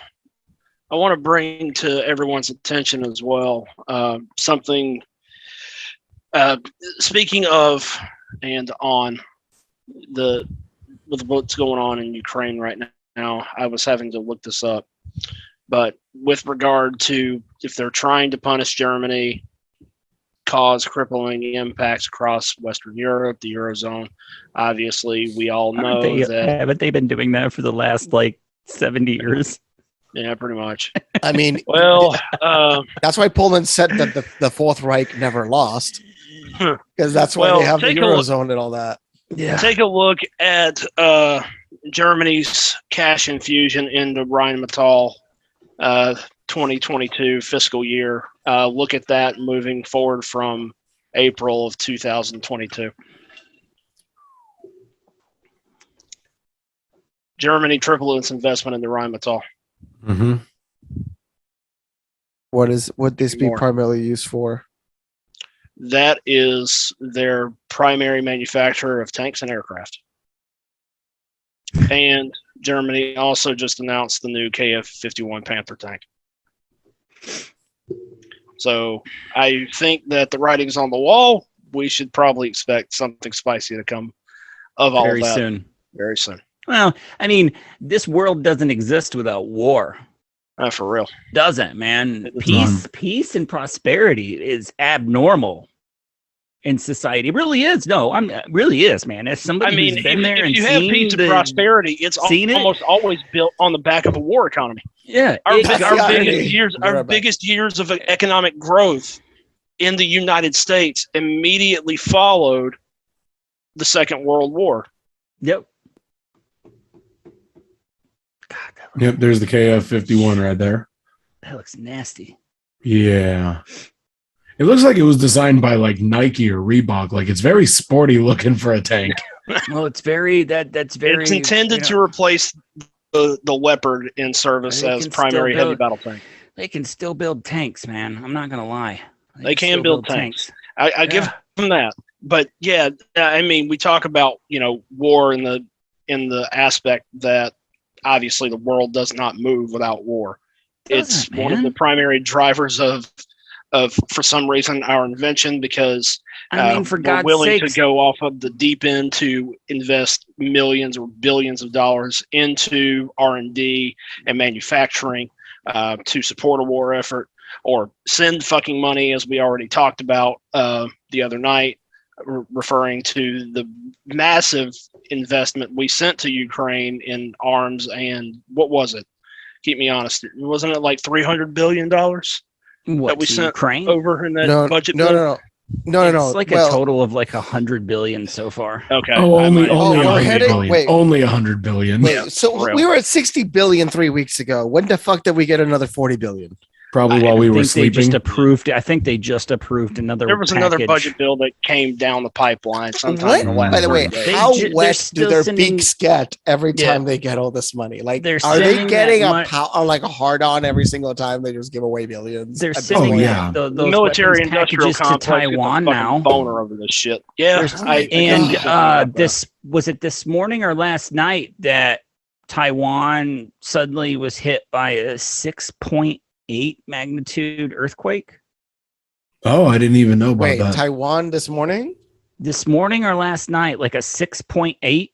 to bring to everyone's attention as well something. Speaking of and on with what's going on in Ukraine right now, I was having to look this up. But with regard to if they're trying to punish Germany, cause crippling impacts across Western Europe, the Eurozone. Obviously, we all know that. Haven't they been doing that for the last 70 years? Yeah, pretty much. I mean, well, that's why Poland said that the Fourth Reich never lost, because that's why they have the Eurozone and all that. Yeah. Take a look at Germany's cash infusion into Rheinmetall 2022 fiscal year. Look at that moving forward from April of 2022. Germany tripled its investment in the Rheinmetall. Mm-hmm. Would this be primarily used for? That is their primary manufacturer of tanks and aircraft. And Germany also just announced the new KF-51 Panther tank. So I think that the writing's on the wall. We should probably expect something spicy to come of all very that soon. Very soon. Well, I mean, this world doesn't exist without war. For real. Doesn't, man. None. Peace and prosperity is abnormal in society. It really is. No, really is, man. As somebody who's been there if and you have peace and prosperity, it's almost always built on the back of a war economy. Yeah. Our biggest years of economic growth in the United States immediately followed the Second World War. Yep. Yep, there's the KF-51 right there. That looks nasty. Yeah. It looks like it was designed by like Nike or Reebok. Like it's very sporty looking for a tank. Well, it's very that's very. It's intended to replace the Leopard in service as primary heavy battle tank. They can still build tanks, man. I'm not gonna lie. They can build tanks. I give them that. But yeah, I mean, we talk about war in the aspect that obviously the world does not move without war. It's one of the primary drivers of for some reason our invention, because for we're God's willing sakes, to go off of the deep end to invest millions or billions of dollars into R&D and manufacturing to support a war effort, or send fucking money, as we already talked about the other night, referring to the massive investment we sent to Ukraine in arms. And what was it? Keep me honest. Wasn't it like $300 billion? That we sent Ukraine over in that budget? No. It's like a total of like 100 billion so far. Okay. Only 100 billion. Wait. Only 100 billion. Wait, so we were at 60 billion 3 weeks ago. When the fuck did we get another 40 billion? Probably while we were sleeping. I think they just approved another. There was another budget bill that came down the pipeline sometime. By the way, how wet do their beaks get every time they get all this money? Like, are they getting a hard-on every single time they just give away billions? They're sending the military-industrial complex to Taiwan now. Boner over this shit. Yeah, this morning or last night that Taiwan suddenly was hit by a 6.8 magnitude earthquake? Oh, I didn't even know about that. Taiwan this morning? This morning or last night, like a 6.8?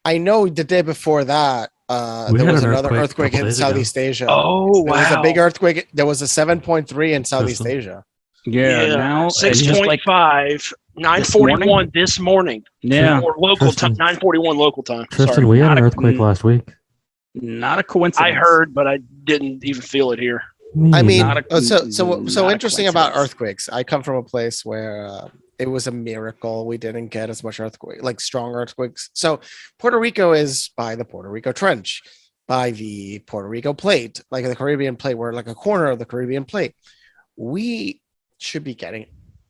I know the day before that, there was another earthquake in Southeast Asia. Oh, wow. There was a big earthquake. There was a 7.3 in Southeast Asia. Yeah. Now 6.5, 9:41 this morning. Yeah. Or local time, 9:41 local time. Tristan, we had an earthquake last week. Not a coincidence. I heard, but I didn't even feel it here. I mean, so interesting about earthquakes. I come from a place where it was a miracle we didn't get as much strong earthquakes. So Puerto Rico is by the Puerto Rico Trench, by the Puerto Rico Plate, like the Caribbean Plate. We're like a corner of the Caribbean Plate. We should be getting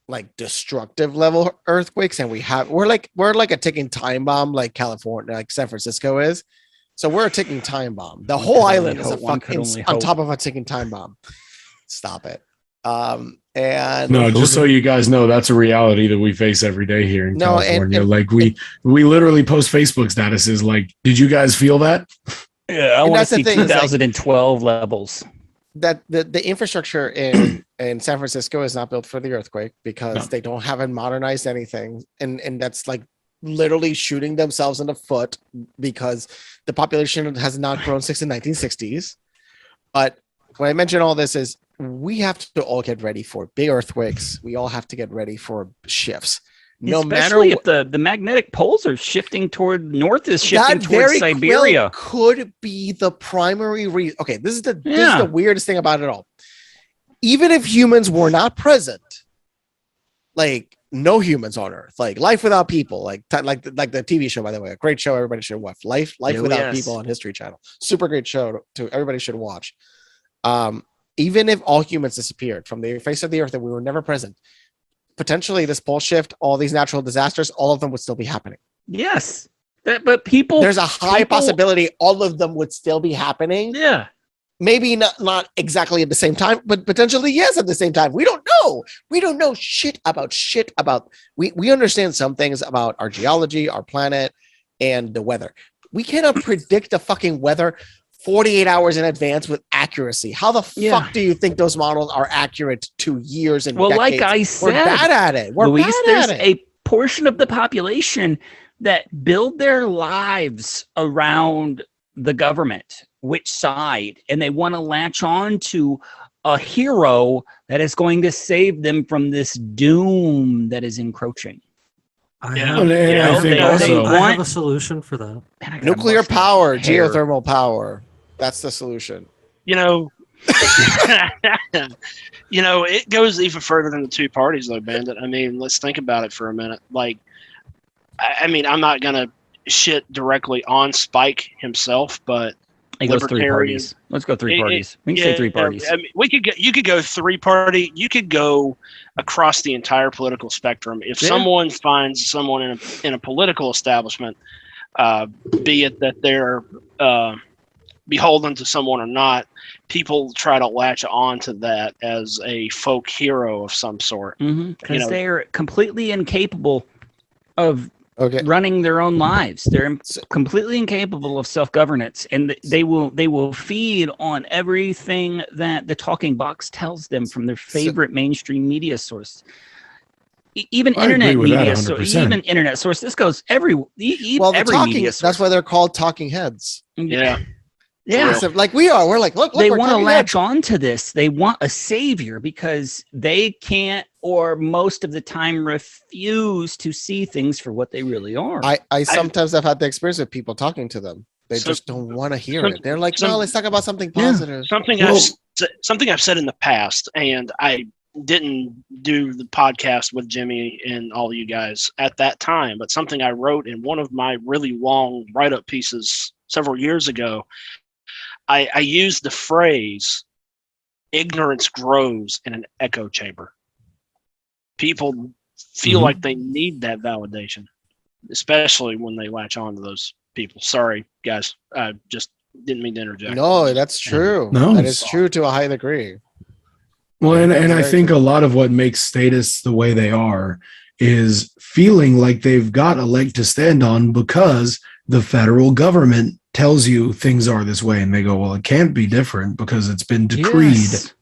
like destructive level earthquakes, and we're like a ticking time bomb, like California, like San Francisco is. So we're a ticking time bomb. The whole island is on top of a ticking time bomb. Stop it. And no, just so you guys know, that's a reality that we face every day here in California. We literally post Facebook statuses like, "Did you guys feel that?" Yeah, I want to see 2012 levels. That the infrastructure in San Francisco is not built for the earthquake because they haven't modernized anything, and that's like literally shooting themselves in the foot because the population has not grown since the 1960s. But when I mention all this is we have to all get ready for big earthquakes. We all have to get ready for shifts. No Especially matter if the magnetic poles are shifting toward Siberia. Could be the primary reason. Okay, this is the weirdest thing about it all. Even if humans were not present, like no humans on Earth, like life without people, like the TV show, by the way, a great show. Everybody should watch. Life Without People on History Channel. Super great show to everybody should watch. Even if all humans disappeared from the face of the Earth and we were never present, potentially this pole shift, all these natural disasters, all of them would still be happening. Yes, but there's a high possibility all of them would still be happening. Yeah. Maybe not exactly at the same time, but potentially yes at the same time. We don't know. We don't know shit about. We understand some things about our geology, our planet, and the weather. We cannot predict the fucking weather 48 hours in advance with accuracy. How the fuck do you think those models are accurate to years and decades? Like I said, we're bad at it. Luis, there's a portion of the population that build their lives around the government, which side, and they want to latch on to a hero that is going to save them from this doom that is encroaching. I Yeah. have a solution for that. Man, Nuclear power, hair. geothermal power. That's the solution. You know, it goes even further than the two parties, though, Bandit. I mean, let's think about it for a minute. Like, I mean, I'm not gonna shit directly on Spike himself, but He goes three parties. Let's go three parties. We can say three parties. I mean, you could go three party. You could go across the entire political spectrum. If someone finds someone in a political establishment, be it that they're beholden to someone or not, people try to latch on to that as a folk hero of some sort. Because they're completely incapable of running their own lives. They're completely incapable of self-governance, and they will feed on everything that the talking box tells them from their favorite mainstream media source. Even internet media source. Even internet source. This goes every media source. That's why they're called talking heads. Yeah. Yeah, like we are. We're like, look. They want to latch on to this. They want a savior because they can't, or most of the time, refuse to see things for what they really are. I sometimes have had the experience of people talking to them. They just don't want to hear it. They're like, no, let's talk about something positive. Something I've said in the past, and I didn't do the podcast with Jimmy and all of you guys at that time, but something I wrote in one of my really long write-up pieces several years ago. I used the phrase, ignorance grows in an echo chamber. People feel like they need that validation, especially when they latch on to those people. Sorry, guys. I just didn't mean to interject. No, that's true. No, that is true to a high degree. Well, and I think a lot of what makes statists the way they are is feeling like they've got a leg to stand on because the federal government tells you things are this way, and they go, well, it can't be different because it's been decreed. Yes.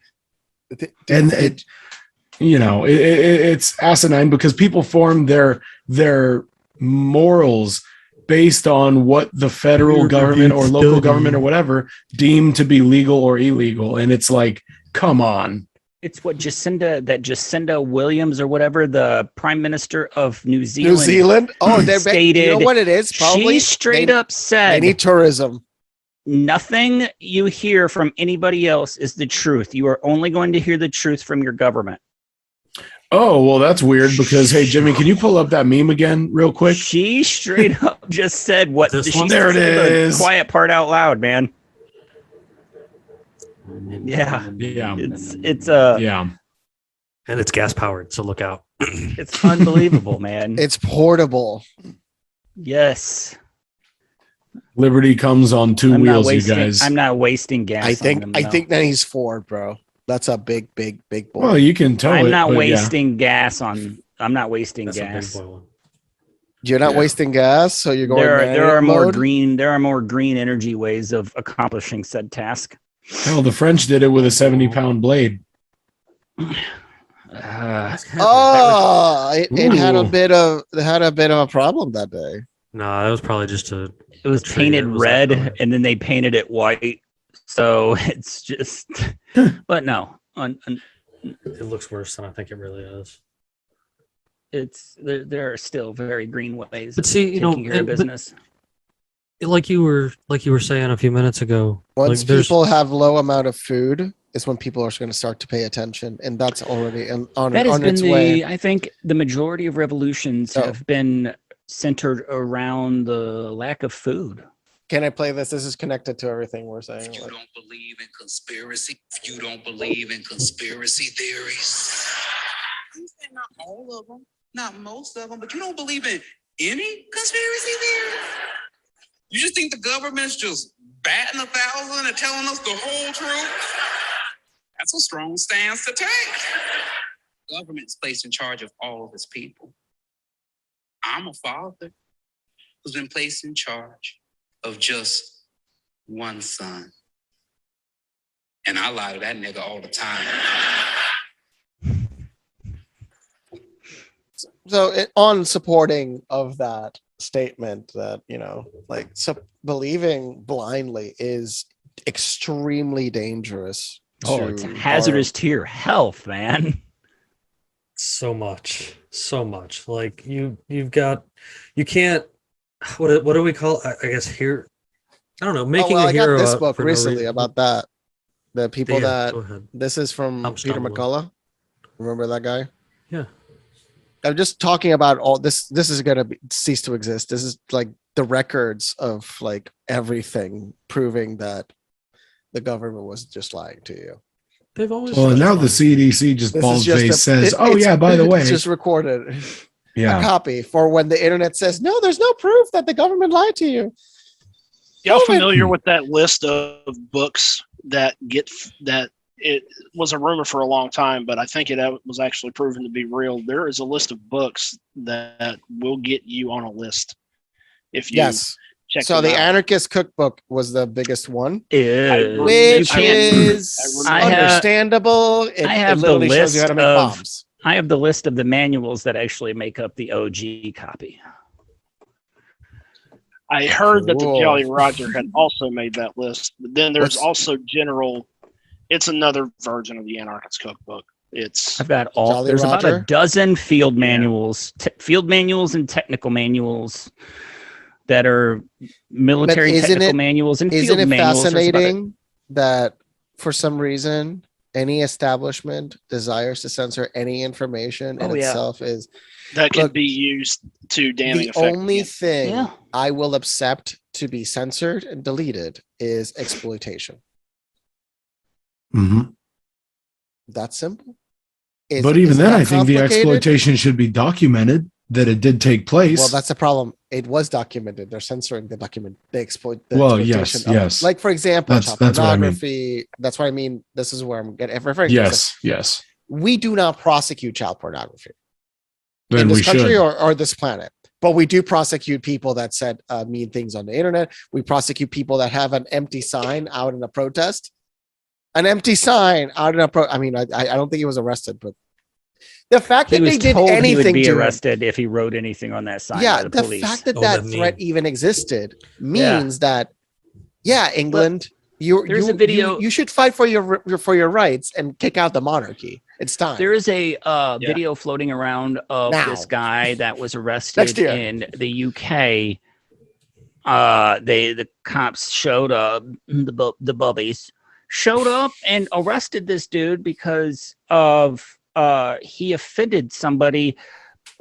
And it's asinine because people form their morals based on what the federal government or local government or whatever deem to be legal or illegal. And it's like, come on. It's what Jacinda Williams or whatever, the Prime Minister of New Zealand. New Zealand? Oh, they're stated. You know what it is? Probably she straight up said, they need tourism. Nothing you hear from anybody else is the truth. You are only going to hear the truth from your government. Oh, well, that's weird because, hey, Jimmy, can you pull up that meme again real quick? She straight up just said what this one. There it is. The quiet part out loud, man. Yeah. It's and it's gas powered, so look out. It's unbelievable, man. It's portable. Yes. Liberty comes on two wheels, you guys. I'm not wasting gas. I think that he's Ford, bro. That's a big boy. Well, you can tell. I'm not wasting gas on. I'm not wasting gas. You're not wasting gas, so you're going. There are more green. There are more green energy ways of accomplishing said task. Hell, the French did it with a 70-pound blade. It had a bit of a problem that day. No, that was probably just it was painted red, and then they painted it white. So it's just, but no, it looks worse than I think it really is. It's there are still very green ways. But see, taking care of business. Like you were saying a few minutes ago. Once people have low amount of food, is when people are going to start to pay attention, and that's already on its way. I think the majority of revolutions have been centered around the lack of food. Can I play this? This is connected to everything we're saying. If you don't believe in conspiracy, if you don't believe in conspiracy theories, I'm saying not all of them, not most of them, but you don't believe in any conspiracy theories? You just think the government's just batting 1,000 and telling us the whole truth? That's a strong stance to take. The government's placed in charge of all of its people. I'm a father who's been placed in charge of just one son. And I lie to that nigga all the time. on supporting of that statement that, like, believing blindly is extremely dangerous. It's hazardous to your health, man. So much. Like you can't. What do we call? I guess here. I don't know. Making a hero. I got this book recently about that. The people this is from Peter McCullough. Remember that guy? Yeah. I'm just talking about all this. This is going to cease to exist. This is like the records of like everything proving that the government was just lying to you. They've always. Well, now the CDC just bald-faced says, "Oh yeah, by the way, it's just recorded." Yeah. A copy for when the internet says, "No, there's no proof that the government lied to you." Y'all familiar with that list of books that it was a rumor for a long time, but I think it was actually proven to be real. There is a list of books that will get you on a list if you check. So the Anarchist Cookbook was the biggest one, which is understandable. I have the list shows you how to make bombs. I have the list of the manuals that actually make up the OG copy. I heard that the Jolly Roger had also made that list, but then there's also general. It's another version of the Anarchist Cookbook. I've got there's about a dozen field manuals, field manuals and technical manuals that are military technical manuals and field manuals. Isn't it fascinating that for some reason any establishment desires to censor any information in itself is that can be used to damning effect. The only thing I will accept to be censored and deleted is exploitation. Mm-hmm. That's simple. But even then, I think the exploitation should be documented that it did take place. Well, that's the problem. It was documented. They're censoring the document. They exploit the exploitation. Yes. Like, for example, child that's pornography. What I mean. That's what I mean. This is where I'm getting referring. Yes. We do not prosecute child pornography then in this country or this planet. But we do prosecute people that said mean things on the internet. We prosecute people that have an empty sign out in a protest. An empty sign out in a I mean, I don't think he was arrested, but the fact that they did anything he would be to arrested if he wrote anything on that sign. Yeah, the police. Fact that that threat even existed means that, England, there's a video. You should fight for your rights and kick out the monarchy. It's time. There is a video floating around of this guy that was arrested in the UK. The cops showed up. The bubbies showed up and arrested this dude because of he offended somebody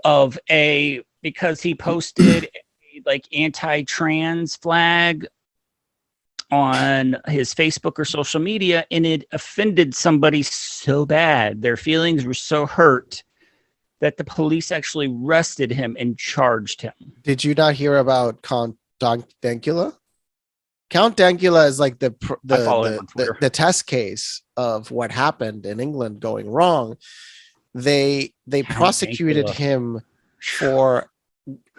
because he posted a, like, anti-trans flag on his Facebook or social media, and it offended somebody so bad. Their feelings were so hurt that the police actually arrested him and charged him. Did you not hear about Count Dankula? Count Dankula is like the test case of what happened in England going wrong. They prosecuted him for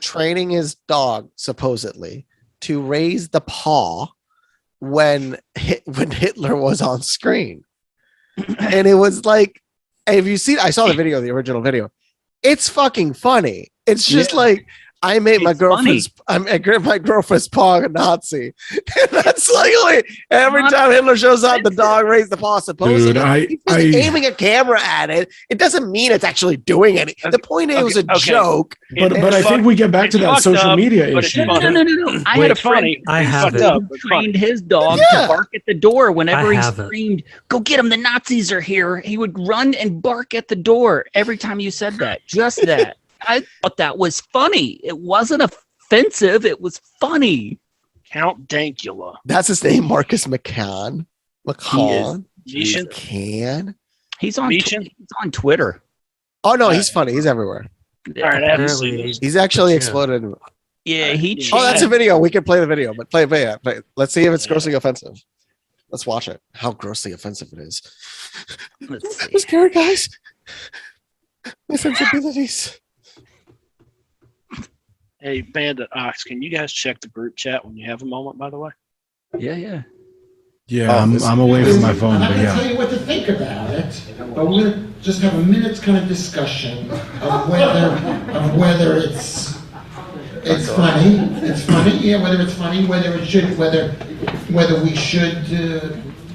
training his dog supposedly to raise the paw when Hitler was on screen. And it was like, if you see, I saw the video, the original video. It's fucking funny. It's just like, I made my girlfriend's paw a Nazi. And that's like every time Hitler shows up, the dog raised the paw. Supposedly, he's aiming a camera at it. It doesn't mean it's actually doing anything. The point is, it was a joke. But I think we get back to that social media issue. No. I had a friend. Who trained his dog to bark at the door whenever he screamed, "Go get him! The Nazis are here!" He would run and bark at the door every time you said that. Just that. I thought that was funny. It wasn't offensive. It was funny. Count Dankula. That's his name, Marcus McCann. He's on Twitter. Oh no, he's funny. He's everywhere. All right, I haven't seen this. He's actually exploded. Yeah, Oh, that's a video. We can play the video, but play. Let's see if it's grossly offensive. Let's watch it. How grossly offensive it is. I'm scared, guys. My sensibilities. Hey, Bandit Ox, can you guys check the group chat when you have a moment, by the way? Yeah, I'm away from my phone, but I'm going to tell you what to think about it, but just have a minute's kind of discussion of whether it's funny. It's funny, yeah. Whether it's funny, whether we should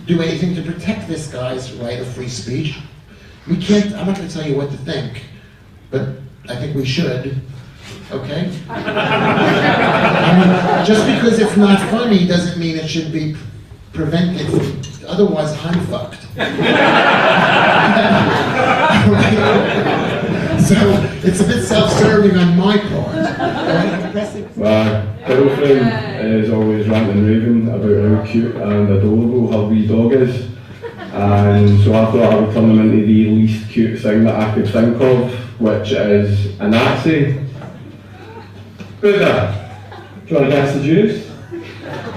do anything to protect this guy's right of free speech. We can't. I'm not going to tell you what to think, but I think we should. Okay. I mean, just because it's not funny doesn't mean it should be prevented. Otherwise, I'm fucked. So it's a bit self-serving on my part. My girlfriend is always ranting and raving about how cute and adorable her wee dog is. And so I thought I would turn them into the least cute thing that I could think of, which is a Nazi. Who's that? Do you want to pass the juice? Do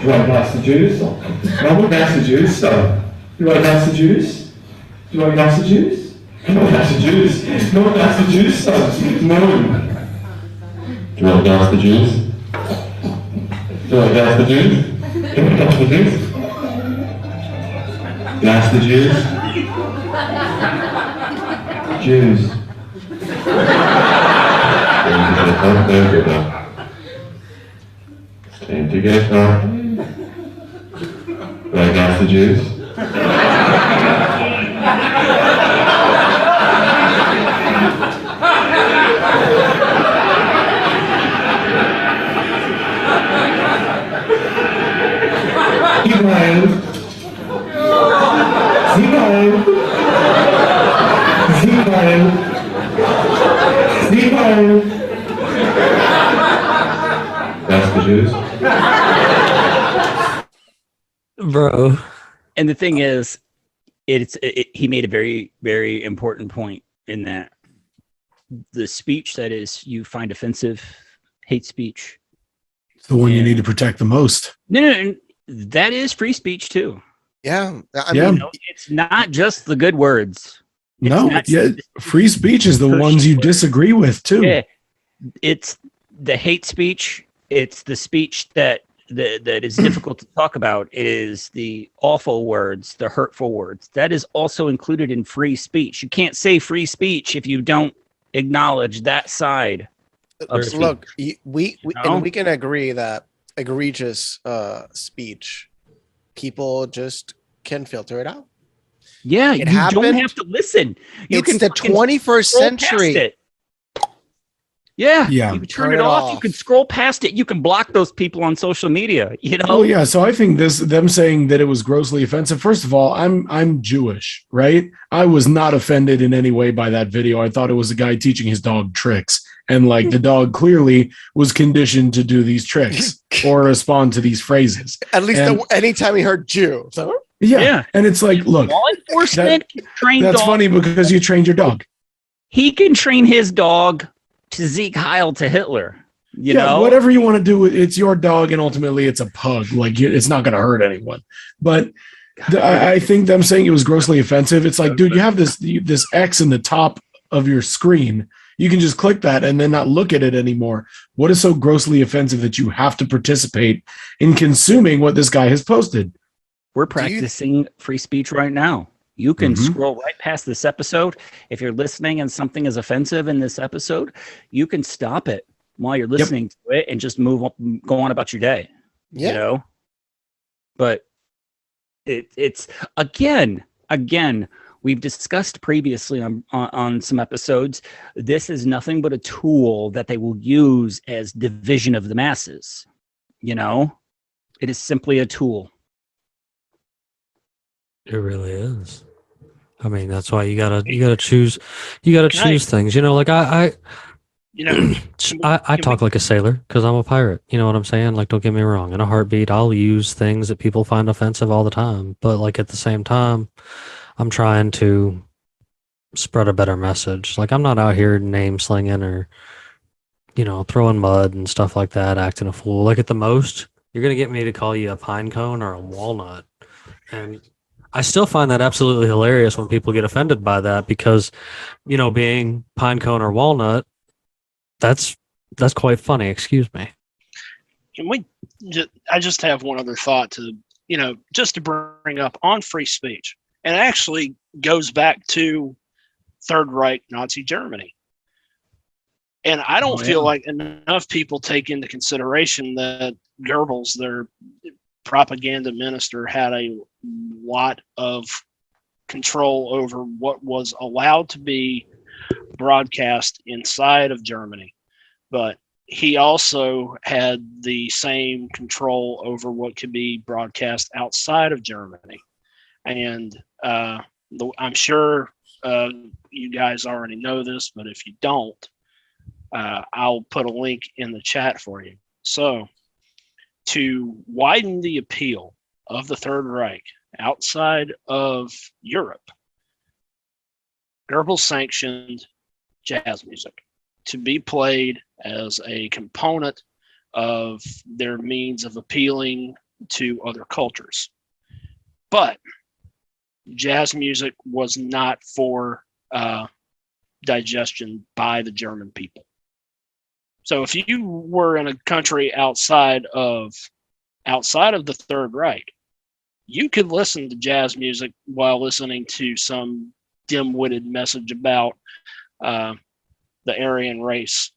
you want to pass the juice? No, I won't pass the juice, sir. Do you want to pass the juice? Do you want to pass the juice? No, pass the juice. No, pass the juice, sir. No. Do you want to pass the juice? Do you want to pass the juice? Do you want to pass the juice? Pass the juice? Juice. Time to get up. Do I pass the juice? Smile. Smile. Smile. Smile. That's the juice. Bro. And the thing is, he made a very, very important point in that the speech that is you find offensive, hate speech. It's the one you need to protect the most. No, that is free speech too. Yeah. I mean, it's not just the good words. Free speech is the ones you disagree with too. Yeah. It's the hate speech. It's the speech that is difficult to talk about. It is the awful words, the hurtful words. That is also included in free speech. You can't say free speech if you don't acknowledge that side. Look, we can agree that egregious speech, people just can filter it out. Yeah, you don't have to listen. It's the 21st century. Yeah. You can turn it off. You can scroll past it. You can block those people on social media. You know. Oh yeah. So I think them saying that it was grossly offensive. First of all, I'm Jewish, right? I was not offended in any way by that video. I thought it was a guy teaching his dog tricks, and like the dog clearly was conditioned to do these tricks or respond to these phrases. At least anytime he heard Jew. So yeah. And it's like, look, law enforcement can train that's dogs. funny because you trained your dog. He can train his dog to Zeke Heil to Hitler. You know, whatever you want to do, it's your dog, and ultimately it's a pug. Like it's not going to hurt anyone. But I think them saying it was grossly offensive. It's like, dude, you have this X in the top of your screen. You can just click that and then not look at it anymore. What is so grossly offensive that you have to participate in consuming what this guy has posted? We're practicing free speech right now. You can scroll right past this episode. If you're listening and something is offensive in this episode, you can stop it while you're listening to it and just go on about your day. Yeah. You know? But it's again, we've discussed previously on some episodes, this is nothing but a tool that they will use as division of the masses. You know? It is simply a tool. It really is. I mean, that's why you gotta choose things. You know, like I talk like a sailor because I'm a pirate. You know what I'm saying? Like, don't get me wrong. In a heartbeat, I'll use things that people find offensive all the time. But like at the same time, I'm trying to spread a better message. Like I'm not out here name slinging or, you know, throwing mud and stuff like that, acting a fool. Like at the most, you're gonna get me to call you a pine cone or a walnut, and I still find that absolutely hilarious when people get offended by that because, you know, being pine cone or walnut, that's quite funny. Excuse me. I just have one other thought to bring up on free speech. And it actually goes back to Third Reich Nazi Germany. And I don't feel like enough people take into consideration that Goebbels, their propaganda minister, had a lot of control over what was allowed to be broadcast inside of Germany. But he also had the same control over what could be broadcast outside of Germany. And I'm sure you guys already know this, but if you don't, I'll put a link in the chat for you. So, to widen the appeal of the Third Reich outside of Europe, Goebbels sanctioned jazz music to be played as a component of their means of appealing to other cultures. But jazz music was not for digestion by the German people. So if you were in a country outside of the Third Reich, you could listen to jazz music while listening to some dim-witted message about the Aryan race.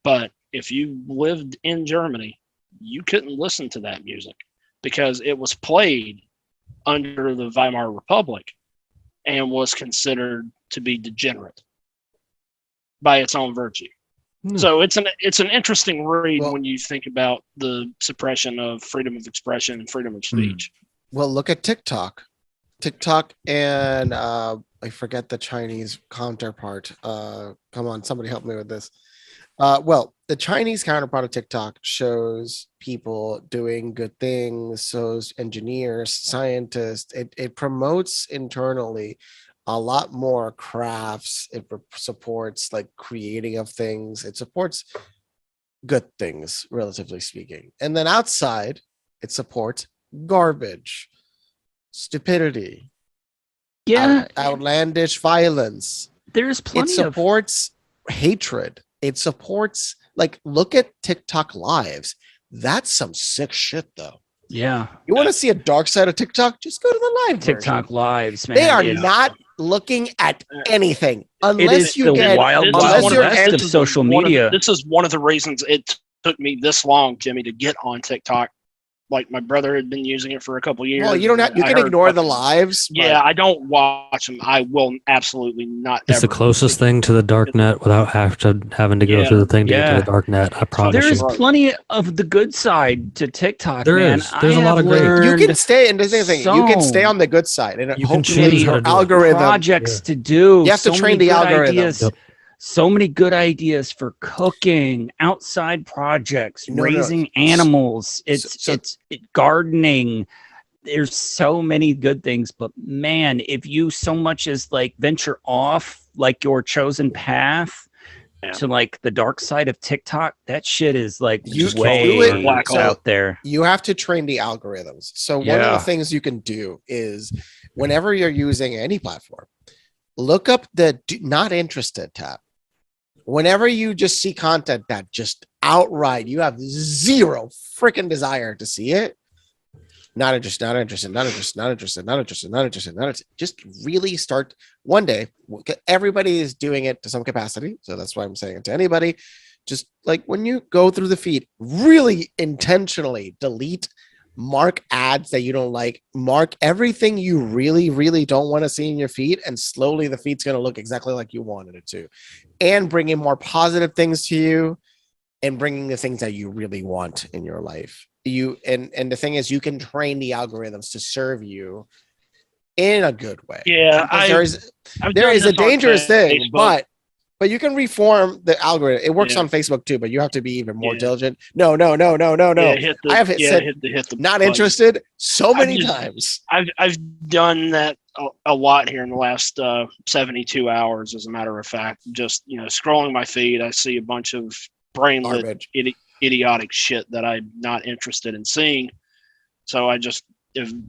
But if you lived in Germany, you couldn't listen to that music because it was played under the Weimar Republic and was considered to be degenerate by its own virtue. So it's an interesting read when you think about the suppression of freedom of expression and freedom of speech. Well, look at TikTok. And I forget the Chinese counterpart. Come on, somebody help me with this. Well, the Chinese counterpart of TikTok shows people doing good things, shows engineers, scientists. It promotes internally a lot more crafts. It supports like creating of things. It supports good things, relatively speaking. And then outside, it supports garbage, stupidity, outlandish violence. There's plenty. It supports hatred. It supports, like, look at TikTok lives. That's some sick shit, though. Yeah. You want to see a dark side of TikTok? Just go to the live TikTok version. lives, man. They are not looking at anything unless you get unless you're of social media. This is one of the reasons it took me this long, Jimmy, to get on TikTok. Like, my brother had been using it for a couple of years. Well, you don't have. You can ignore the lives. Yeah, I don't watch them. I will absolutely not. It's the closest thing to the dark net without having to go through the thing to get to the dark net. I promise. There's plenty of the good side to TikTok. There man. is. There's a lot of great. You can stay, and the thing, you can stay on the good side, and you can hopefully your algorithm projects to do. You have to train the algorithm. So many good ideas for cooking, outside projects, raising animals. It's gardening. There's so many good things, but man, if you so much as like venture off like your chosen path to like the dark side of TikTok, that shit is like way out there. You have to train the algorithms. So one of the things you can do is whenever you're using any platform, look up the not interested tab. Whenever you just see content that just outright you have zero freaking desire to see it, not interested. Just really start one day. Everybody is doing it to some capacity. So that's why I'm saying it to anybody. Just like when you go through the feed, really intentionally delete, mark ads that you don't like, mark everything you really, really don't want to see in your feed, and slowly the feed's going to look exactly like you wanted it to, and bringing more positive things to you and bringing the things that you really want in your life. And the thing is, you can train the algorithms to serve you in a good way. Yeah, there is a dangerous thing, but you can reform the algorithm. It works on Facebook too, but you have to be even more diligent. No. I have said not interested so many times. I've done that a lot here in the last 72 hours. As a matter of fact, just scrolling my feed, I see a bunch of brainless, idiotic shit that I'm not interested in seeing. So I just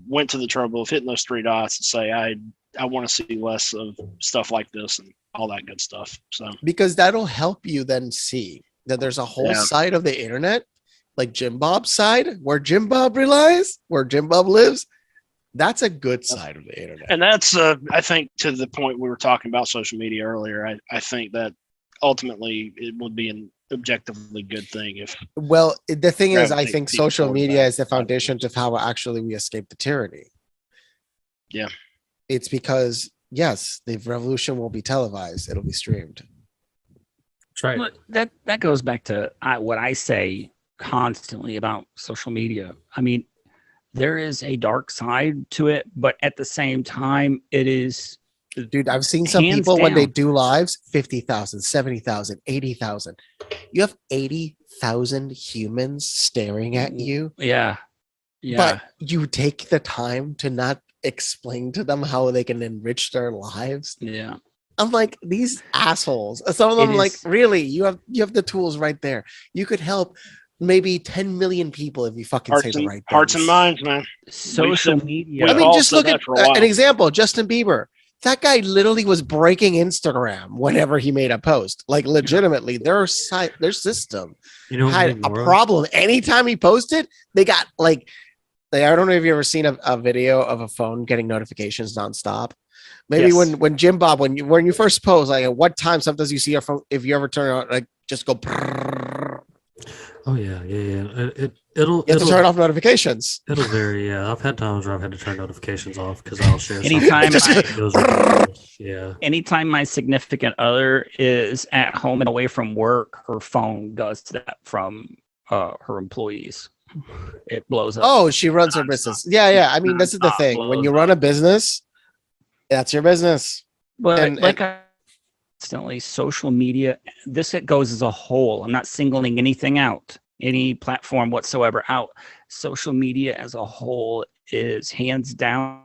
went to the trouble of hitting those three dots and say I want to see less of stuff like this and all that good stuff. So because that'll help you then see that there's a whole side of the internet, like Jim Bob's side, where Jim Bob lives, That's a good side of the internet. And that's, I think, to the point we were talking about social media earlier. I think that ultimately it would be an objectively good thing if. Well, the thing is, I think social media is the foundation of how actually we escape the tyranny. Yeah. It's because, yes, the revolution will be televised. It'll be streamed. That's right. Look, that goes back to what I say constantly about social media. I mean, there is a dark side to it, but at the same time, it is. Dude, I've seen some people when they do lives, 50,000, 70,000, 80,000. You have 80,000 humans staring at you. Yeah. Yeah. But you take the time to not explain to them how they can enrich their lives. Yeah. I'm like, these assholes. Some of them like, really, you have the tools right there. You could help maybe 10 million people if you fucking say the right things. Hearts and minds, man. Social media. I mean, just look at an example. Justin Bieber. That guy literally was breaking Instagram whenever he made a post. Like, legitimately, their system had a problem. Anytime he posted, they got like, I don't know if you've ever seen a video of a phone getting notifications nonstop. Maybe when Jim Bob, when you first post, like at what time sometimes you see your phone, if you ever turn it on, like just go. Oh yeah. It'll turn off notifications. It'll vary. Yeah, I've had times where I've had to turn notifications off because I'll share. Anytime my significant other is at home and away from work, her phone does that from her employees. It blows up. Oh, she runs her business. Yeah. I mean, this is the thing. When you run a business, that's your business. But constantly, social media, it goes as a whole. I'm not singling anything out, any platform whatsoever out. Social media as a whole is hands down.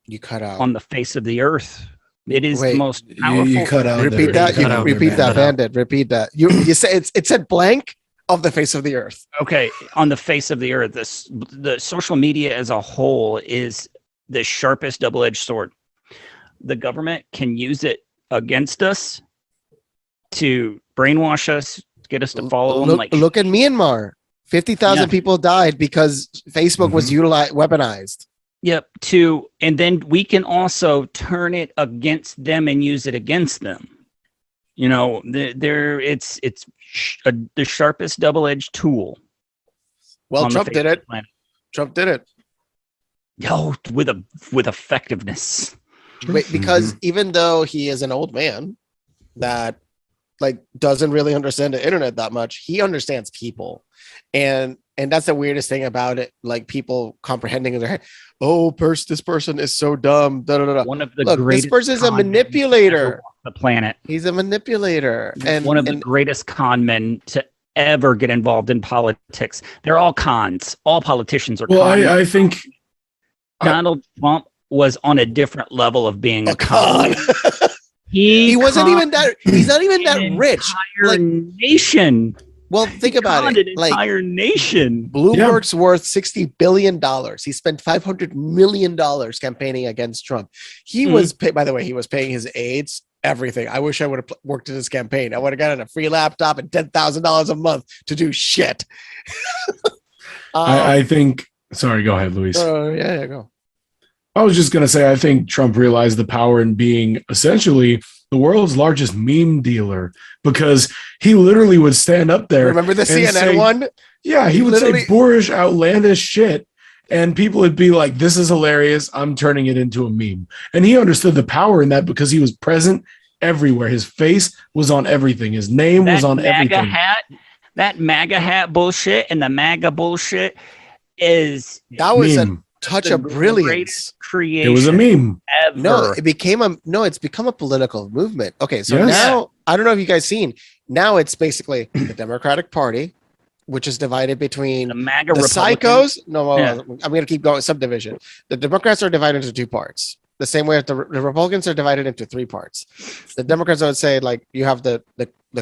You cut out on the face of the earth. It is the most powerful. You cut out. Repeat that. Repeat that, Bandit. Repeat that. You say it said blank of the face of the earth. Okay, on the face of the earth, the social media as a whole is the sharpest double-edged sword. The government can use it against us to brainwash us, get us to follow them. Look at Myanmar. 50,000 people died because Facebook was weaponized. Yep. And then we can also turn it against them and use it against them. You know, it's the sharpest double-edged tool. Well, Trump did it. Trump did it. Yo, with effectiveness. Because even though he is an old man that doesn't really understand the internet that much, he understands people. And that's the weirdest thing about it. Like, people comprehending in their head, this person is so dumb. Da, da, da. One of the greatest. This person is a manipulator. The planet. He's a manipulator, and one of the greatest con men to ever get involved in politics. They're all cons. All politicians are. Well, I think Donald Trump was on a different level of being a con. He wasn't even that. He's not even that rich. Nation. Well, think about it. Entire nation. Bloomberg's worth $60 billion. He spent $500 million campaigning against Trump. He was, by the way, he was paying his aides everything. I wish I would have worked in his campaign. I would have gotten a free laptop and $10,000 a month to do shit. I think. Sorry, go ahead, Luis. Yeah, go. I was just going to say, I think Trump realized the power in being essentially the world's largest meme dealer, because he literally would stand up there. Remember the CNN one? Yeah, he would say boorish, outlandish shit. And people would be like, this is hilarious. I'm turning it into a meme. And he understood the power in that because he was present everywhere. His face was on everything. His name was on everything. That MAGA hat bullshit and the MAGA bullshit is... That was a touch of brilliance. Creation. It was a meme. Ever. No, it's become a political movement. Okay, so now I don't know if you guys seen. Now it's basically the Democratic Party, which is divided between the MAGA psychos. I'm going to keep going. Subdivision. The Democrats are divided into two parts. The same way the Republicans are divided into three parts. The Democrats, I would say, like, you have the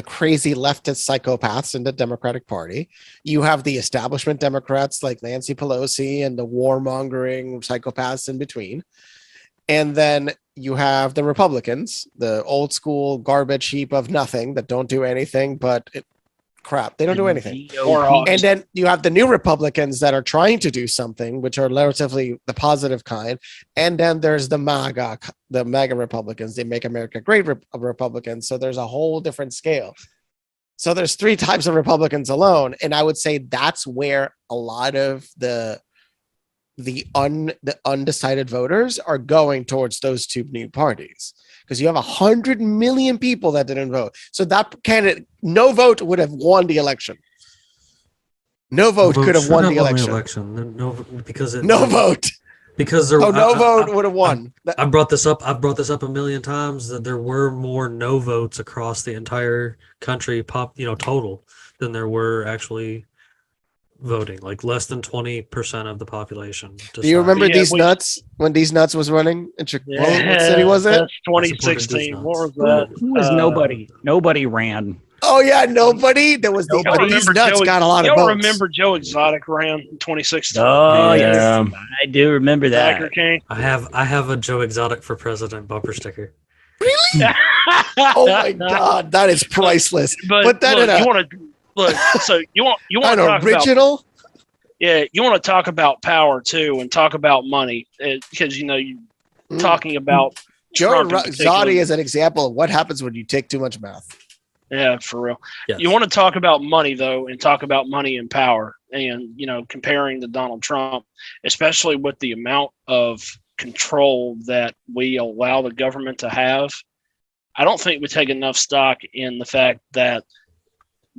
crazy leftist psychopaths in the Democratic Party. You have the establishment Democrats like Nancy Pelosi and the warmongering psychopaths in between. And then you have the Republicans, the old school garbage heap of nothing that don't do anything but crap. They don't do anything. Or And then you have the new Republicans that are trying to do something, which are relatively the positive kind. And then there's the MAGA Republicans, they make America great Republicans. So there's a whole different scale. So there's 3 types of Republicans alone. And I would say that's where a lot of the undecided voters are going towards those 2 new parties. Because you have 100 million people that didn't vote. So that candidate, no vote would have won the election. No vote could have won the election. No, because no vote. Because there, no vote would have won. I brought this up. I've brought this up a million times that there were more no votes across the entire country, total, than there were actually voting. Like less than 20% of the population. Do you remember These Nuts when These Nuts was running in Chicago? What city was it? That's 2016. What was that? Who was nobody? Nobody ran. Oh yeah, nobody. There was These Nuts got a lot of votes. Y'all remember Joe Exotic ran in 2016? Oh yeah, I do remember that. I have a Joe Exotic for president bumper sticker. Really? Oh my god, that is priceless. But that look, you want to look. So you want to talk original? About, yeah, you want to talk about power too, and talk about money because you talking about Joe Exotic is an example of what happens when you take too much math. Yeah, for real. Yes. You want to talk about money though, and talk about money and power, and comparing to Donald Trump, especially with the amount of control that we allow the government to have. I don't think we take enough stock in the fact that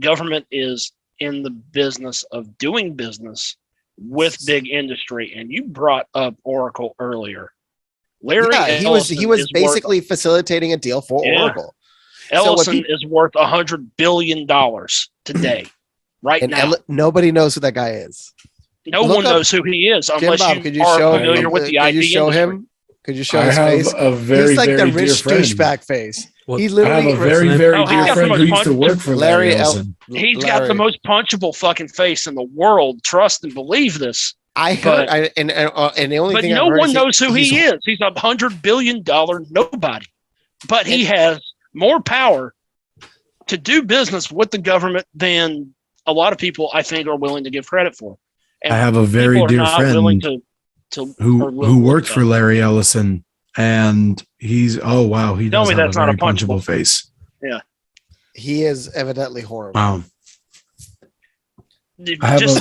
government is in the business of doing business with big industry. And you brought up Oracle earlier. Larry, he was basically facilitating a deal for Oracle. Ellison is worth $100 billion today, right now. Nobody knows who that guy is. No one knows who he is unless you are familiar with the IT industry. Could you show his face? He's like the rich douchebag face. He literally I have a very, very dear friend who used to work for Larry Ellison. He's got the most punchable fucking face in the world. Trust and believe this. I heard, and the only thing no one knows who he is. He's $100 billion nobody, but he has more power to do business with the government than a lot of people, I think, are willing to give credit for. And I have a very dear friend who worked for Larry Ellison, and he's he does have a very punchable face. Yeah, he is evidently horrible. Wow. Just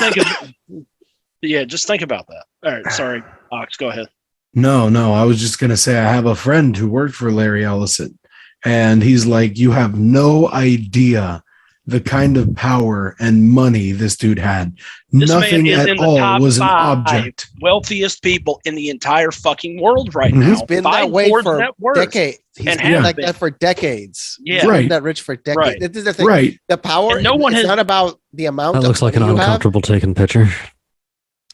think about that. All right, sorry, Ox, go ahead. No, I was just gonna say I have a friend who worked for Larry Ellison, and he's like, you have no idea the kind of power and money this dude had. Nothing at all was an object. Wealthiest people in the entire fucking world right now. He's been that way for decades. He's been like that for decades. Yeah, he's been that rich for decades. Right. This is the thing. Right. The power. And it's not about the amount. That looks like an uncomfortable taking picture.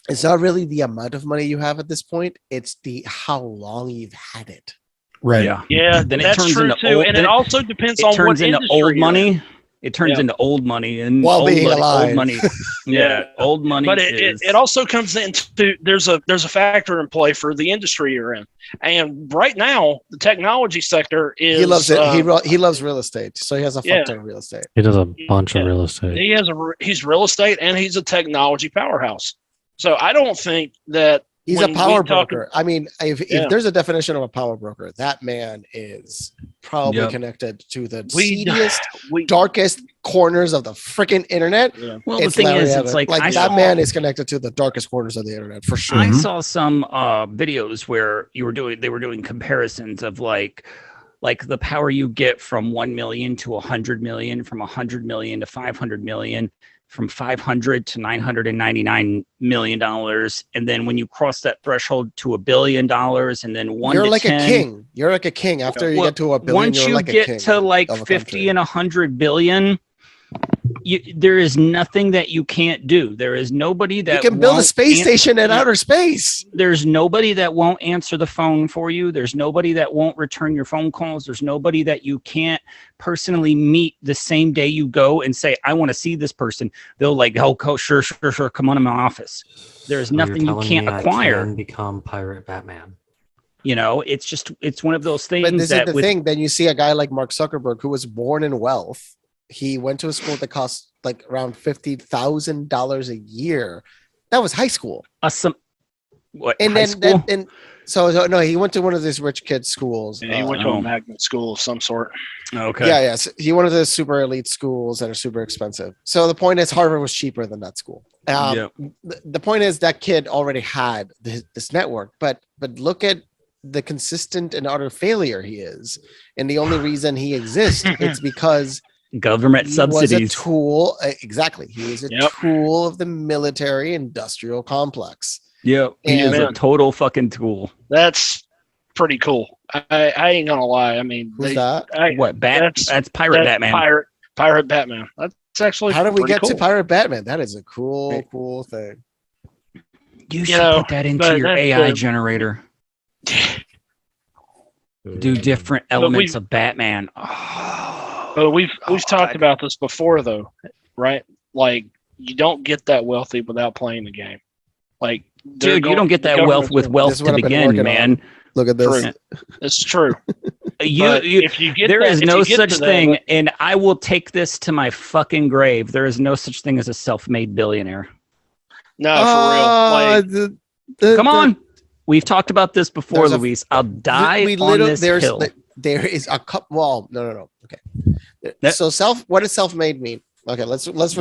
It's not really the amount of money you have at this point. It's how long you've had it. Right. Yeah. Then that's true too. And it also depends on what industry old money. It turns into old money and while being alive. Old money. Old money. But it also comes into there's a factor in play for the industry you're in, and right now the technology sector is. He loves it. He loves real estate, so he has a fuck ton of real estate. He does a bunch of real estate. He's real estate and he's a technology powerhouse. So I don't think that. He's a power broker. I mean, if there's a definition of a power broker, that man is probably connected to the seediest, darkest corners of the freaking internet. Yeah. Well, the thing is, it's like that man is connected to the darkest corners of the internet for sure. I saw some videos where they were doing comparisons of like the power you get from 1 million to 100 million, from 100 million to 500 million. From 500 to 999 million dollars, and then when you cross that threshold to $1 billion, and then you're like 10, a king. You're like a king after you get to $1 billion. Once you get to like 50 and 100 billion, there is nothing that you can't do. There is nobody that you can build a space station in outer space. There's nobody that won't answer the phone for you. There's nobody that won't return your phone calls. There's nobody that you can't personally meet the same day you go and say, I want to see this person. They'll like, sure, come on in my office. There's nothing you can't acquire. And become Pirate Batman. It's one of those things. But this is the thing. Then you see a guy like Mark Zuckerberg, who was born in wealth. He went to a school that cost like around $50,000 a year. That was high school. What? And High then school? So no, he went to one of these rich kids' schools. Yeah, he went to a magnet school of some sort. Okay. Yeah, yes. He went to the super elite schools that are super expensive. So the point is, Harvard was cheaper than that school. The point is that kid already had this network, but look at the consistent and utter failure he is, and the only reason he exists it's because government subsidies. Was a tool. Exactly, he is a tool of the military industrial complex. Yeah, he is a total fucking tool. That's pretty cool. I ain't gonna lie. I mean, who's that? That's Pirate Batman. Pirate Batman. That's actually. How did we get cool. to Pirate Batman? That is a cool thing. You should put that into your AI generator. Do different elements of Batman. But we've talked about this before, though, right? Like, you don't get that wealthy without playing the game. Like, dude, you don't get that wealth with wealth to begin, man. On. Look at this. True. It's true. If you get there is no such thing, and I will take this to my fucking grave. There is no such thing as a self-made billionaire. No, for real. Like, come on. We've talked about this before, Luis. I'll die on this hill. There is a couple. Well, no. Okay. So what does self-made mean? Okay, let's define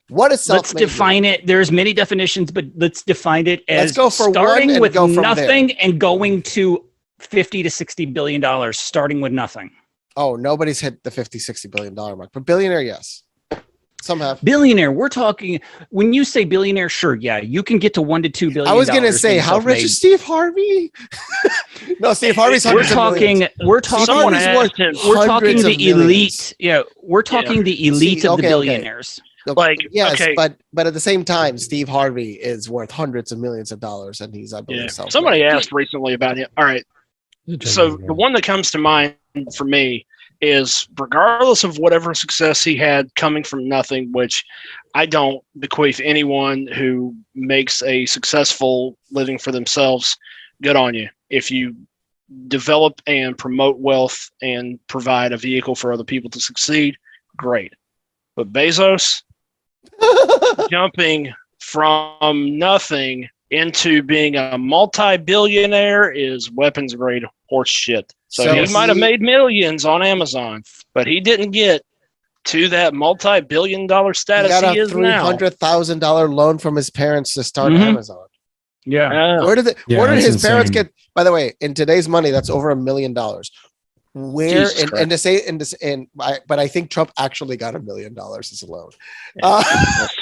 what is self-made. Let's define it. There's many definitions, but let's define it as let's go for starting with nothing there. And going to $50 to $60 billion, starting with nothing. Oh, nobody's hit the $50-60 billion mark, but billionaire, yes. Some have. Billionaire, we're talking, when you say billionaire, sure, yeah, you can get to $1 to $2 billion. I was going to say, how rich is Steve Harvey? No, Steve Harvey's we're talking the elite. Yeah, we're talking the elite of the billionaires. Like, yes, but at the same time, Steve Harvey is worth hundreds of millions of dollars, and he's, I believe, somebody asked recently about him. All right, so the one that comes to mind for me is, regardless of whatever success he had coming from nothing, which I don't bequeath anyone who makes a successful living for themselves, good on you. If you develop and promote wealth and provide a vehicle for other people to succeed, great. But Bezos jumping from nothing into being a multi-billionaire is weapons grade horse shit. So he might have made millions on Amazon, but he didn't get to that multi-billion-dollar status he is now. He got a $300,000 loan from his parents to start Amazon. Yeah. Where did his parents get? By the way, in today's money, that's over $1 million. Where but I think Trump actually got $1 million as a loan. A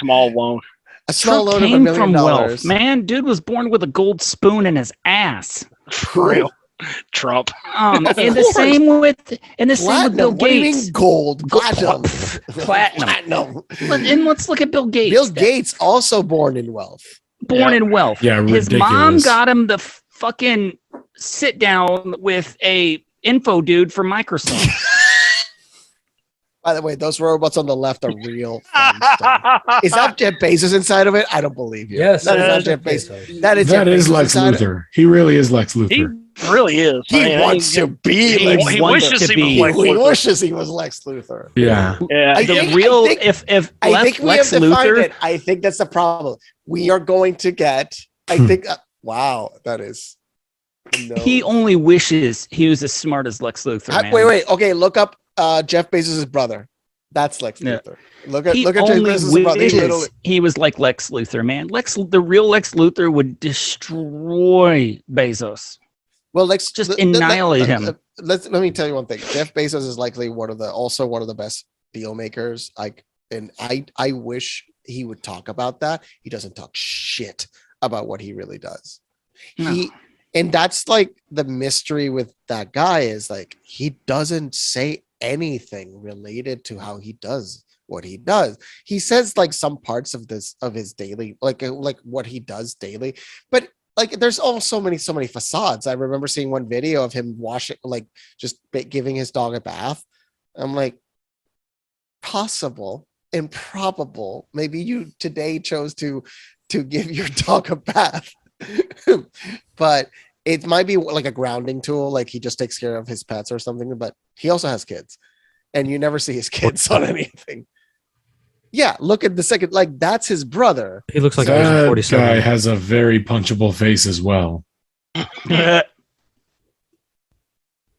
small loan. A small loan came of $1 from million. Wealth. Man, dude was born with a gold spoon in his ass. For real. Trump. And the same with Bill Gates. What do you mean gold? Platinum. Platinum. And let's look at Bill Gates. Bill Gates also born in wealth. In wealth. Yeah, his mom got him the fucking sit down with a info dude from Microsoft. By the way, those robots on the left are real fun stuff. Is that Jeff Bezos inside of it? I don't believe you. Yes, that is not Jeff Bezos. That is Lex Luthor. He really is Lex Luthor. He really is. He wants to be. He wishes he was Lex Luthor. Yeah. I think we have defined it. I think that's the problem. We are going to get. I think. Wow, that is. No. He only wishes he was as smart as Lex Luthor. Man. Wait. Okay, look up Jeff Bezos' brother. That's Lex Luthor. Look at Jeff Bezos' brother. He was like Lex Luthor, man. The real Lex Luthor would destroy Bezos. Well, annihilate him. Let me tell you one thing. Jeff Bezos is likely one of the best deal makers. I wish he would talk about that. He doesn't talk shit about what he really does. No. And that's like the mystery with that guy is like he doesn't say anything related to how he does what he does. He says like some parts of his daily like what he does daily, but like there's so many facades. I remember seeing one video of him washing, like just giving his dog a bath. I'm like, possible, improbable. Maybe you today chose to give your dog a bath. But it might be like a grounding tool, like he just takes care of his pets or something, but he also has kids. and you never see his kids on anything. Yeah, look at the second. Like that's his brother. He looks like that 47. guy has a very punchable face as well.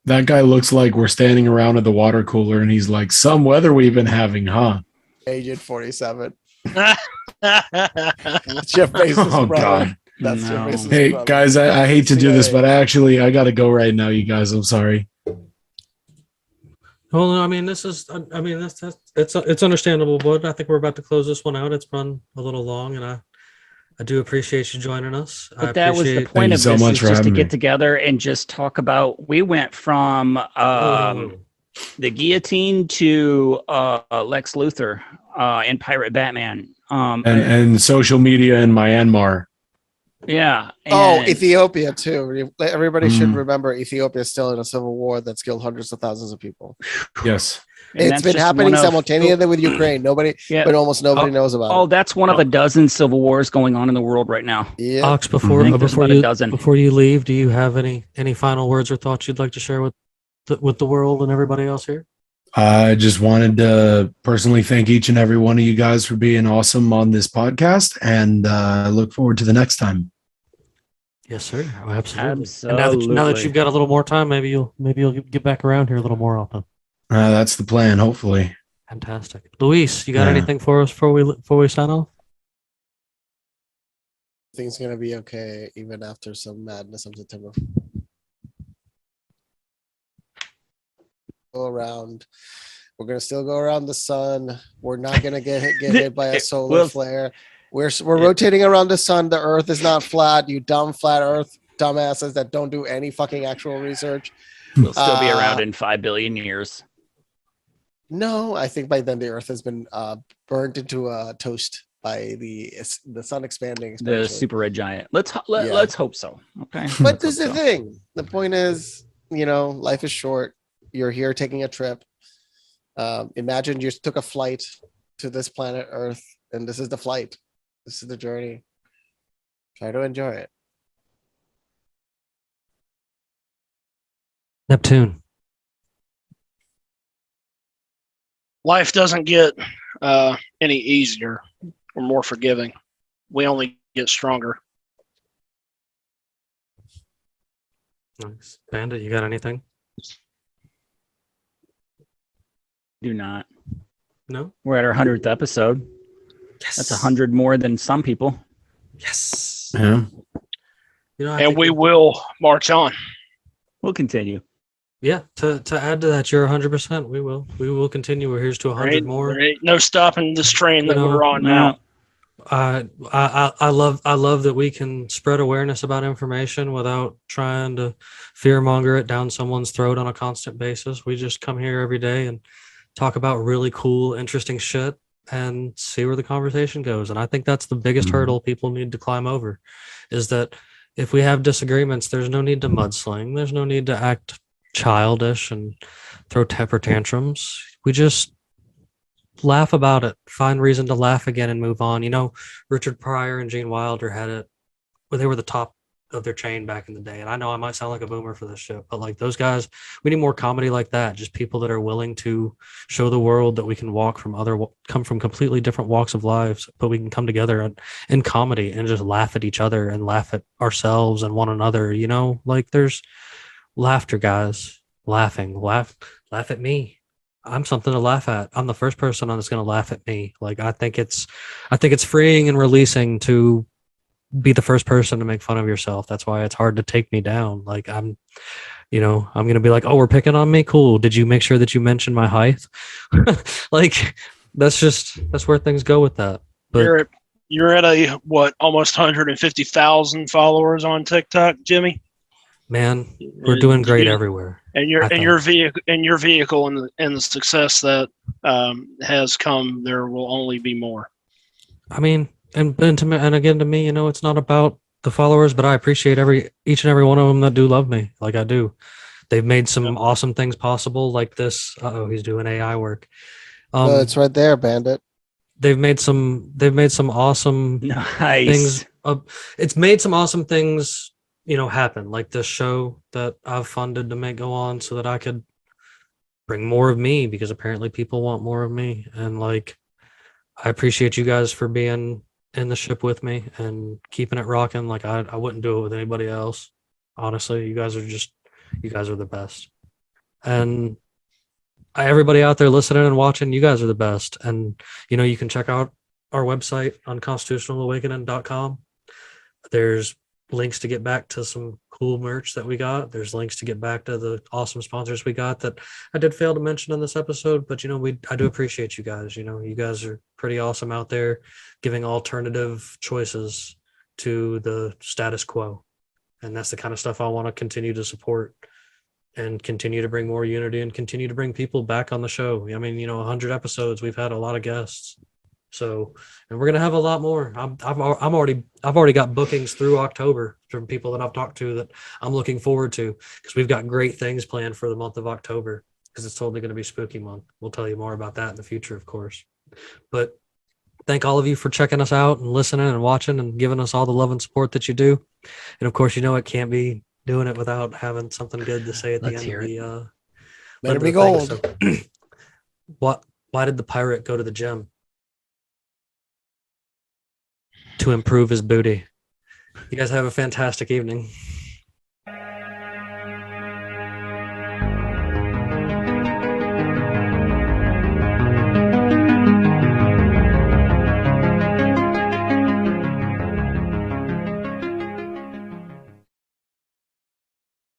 That guy looks like we're standing around at the water cooler and he's like, some weather we've been having, huh? Agent 47. Jeff Bezos' Oh, brother. God. That's Jeff Bezos' Hey, brother. guys, I hate to do this, but I got to go right now, you guys. I'm sorry. Well, I mean, it's understandable, but I think we're about to close this one out. It's run a little long, and I do appreciate you joining us. But that was the point of this, is just to get together and just talk about. We went from the guillotine to Lex Luthor and Pirate Batman, and social media in Myanmar. Yeah. Ethiopia too. Everybody should remember Ethiopia is still in a civil war that's killed hundreds of thousands of people. Yes. It's been happening simultaneously with Ukraine. But almost nobody knows about it. Oh, that's one of a dozen civil wars going on in the world right now. Yeah. Ox, before you leave, do you have any final words or thoughts you'd like to share with the world and everybody else here? I just wanted to personally thank each and every one of you guys for being awesome on this podcast, and I look forward to the next time. Yes, sir. Absolutely. And now that you've got a little more time, maybe you'll get back around here a little more often. That's the plan, hopefully. Fantastic. Luis, you got anything for us before we sign off? Things gonna be okay even after some madness of September. Go around. We're gonna still go around the sun. We're not gonna get hit by a solar flare. We're rotating around the sun. The Earth is not flat. You dumb flat Earth dumbasses that don't do any fucking actual research. We'll still be around in 5 billion years. No, I think by then the Earth has been burned into a toast by the sun expanding. The super red giant. Let's hope so. Okay. But this is the thing. The point is, life is short. You're here taking a trip. Imagine you took a flight to this planet Earth, and this is the flight. This is the journey. Try to enjoy it. Neptune. Life doesn't get any easier or more forgiving. We only get stronger. Nice. Bandit, you got anything? Do not. No? We're at our 100th episode. Yes. That's 100 more than some people. Yes. Yeah. And we will march on. We'll continue. Yeah, to add to that, you're 100%. We will continue. We're here's to 100 more. There ain't no stopping this train that we're on now. I love that we can spread awareness about information without trying to fearmonger it down someone's throat on a constant basis. We just come here every day and talk about really cool, interesting shit and see where the conversation goes. And I think that's the biggest hurdle people need to climb over, is that if we have disagreements, there's no need to mudsling. There's no need to act childish and throw temper tantrums. We just laugh about it, find reason to laugh again and move on. Richard Pryor and Gene Wilder had it where they were the top of their chain back in the day. And I know I might sound like a boomer for this shit, but like those guys, we need more comedy like that. Just people that are willing to show the world that we can come from completely different walks of lives, but we can come together in comedy and just laugh at each other and laugh at ourselves and one another. Like there's laughter, guys. Laugh at me. I'm something to laugh at. I'm the first person that's going to laugh at me. Like I think it's freeing and releasing to be the first person to make fun of yourself. That's why it's hard to take me down. Like I'm going to be like, oh, we're picking on me. Cool. Did you make sure that you mentioned my height? Like that's where things go with that. But you're at almost 150,000 followers on TikTok, Jimmy? Man, we're doing great everywhere. And your vehicle and the success that has come, there will only be more. I mean, and again, to me, it's not about the followers, but I appreciate each and every one of them that do love me, like I do. They've made some awesome things possible, like this. He's doing AI work. It's right there, Bandit. They've made some awesome things. It's made some awesome things, happen, like this show that I've funded to make go on so that I could bring more of me, because apparently people want more of me. And like, I appreciate you guys for being in the ship with me and keeping it rocking. Like I wouldn't do it with anybody else. Honestly, you guys are the best. And everybody out there listening and watching, you guys are the best. And you can check out our website on constitutionalawakening.com. There's links to get back to some cool merch that we got. There's links to get back to the awesome sponsors we got that I did fail to mention in this episode, but I do appreciate you guys. You guys are pretty awesome out there giving alternative choices to the status quo. And that's the kind of stuff I want to continue to support and continue to bring more unity and continue to bring people back on the show. I mean, 100 episodes, we've had a lot of guests. So, and we're gonna have a lot more. I've already got bookings through October from people that I've talked to that I'm looking forward to, because we've got great things planned for the month of October, because it's totally going to be spooky month. We'll tell you more about that in the future, of course. But thank all of you for checking us out and listening and watching and giving us all the love and support that you do. And of course, it can't be doing it without having something good to say at the end of the. Let it be gold. So, why did the pirate go to the gym? To improve his booty. You guys have a fantastic evening.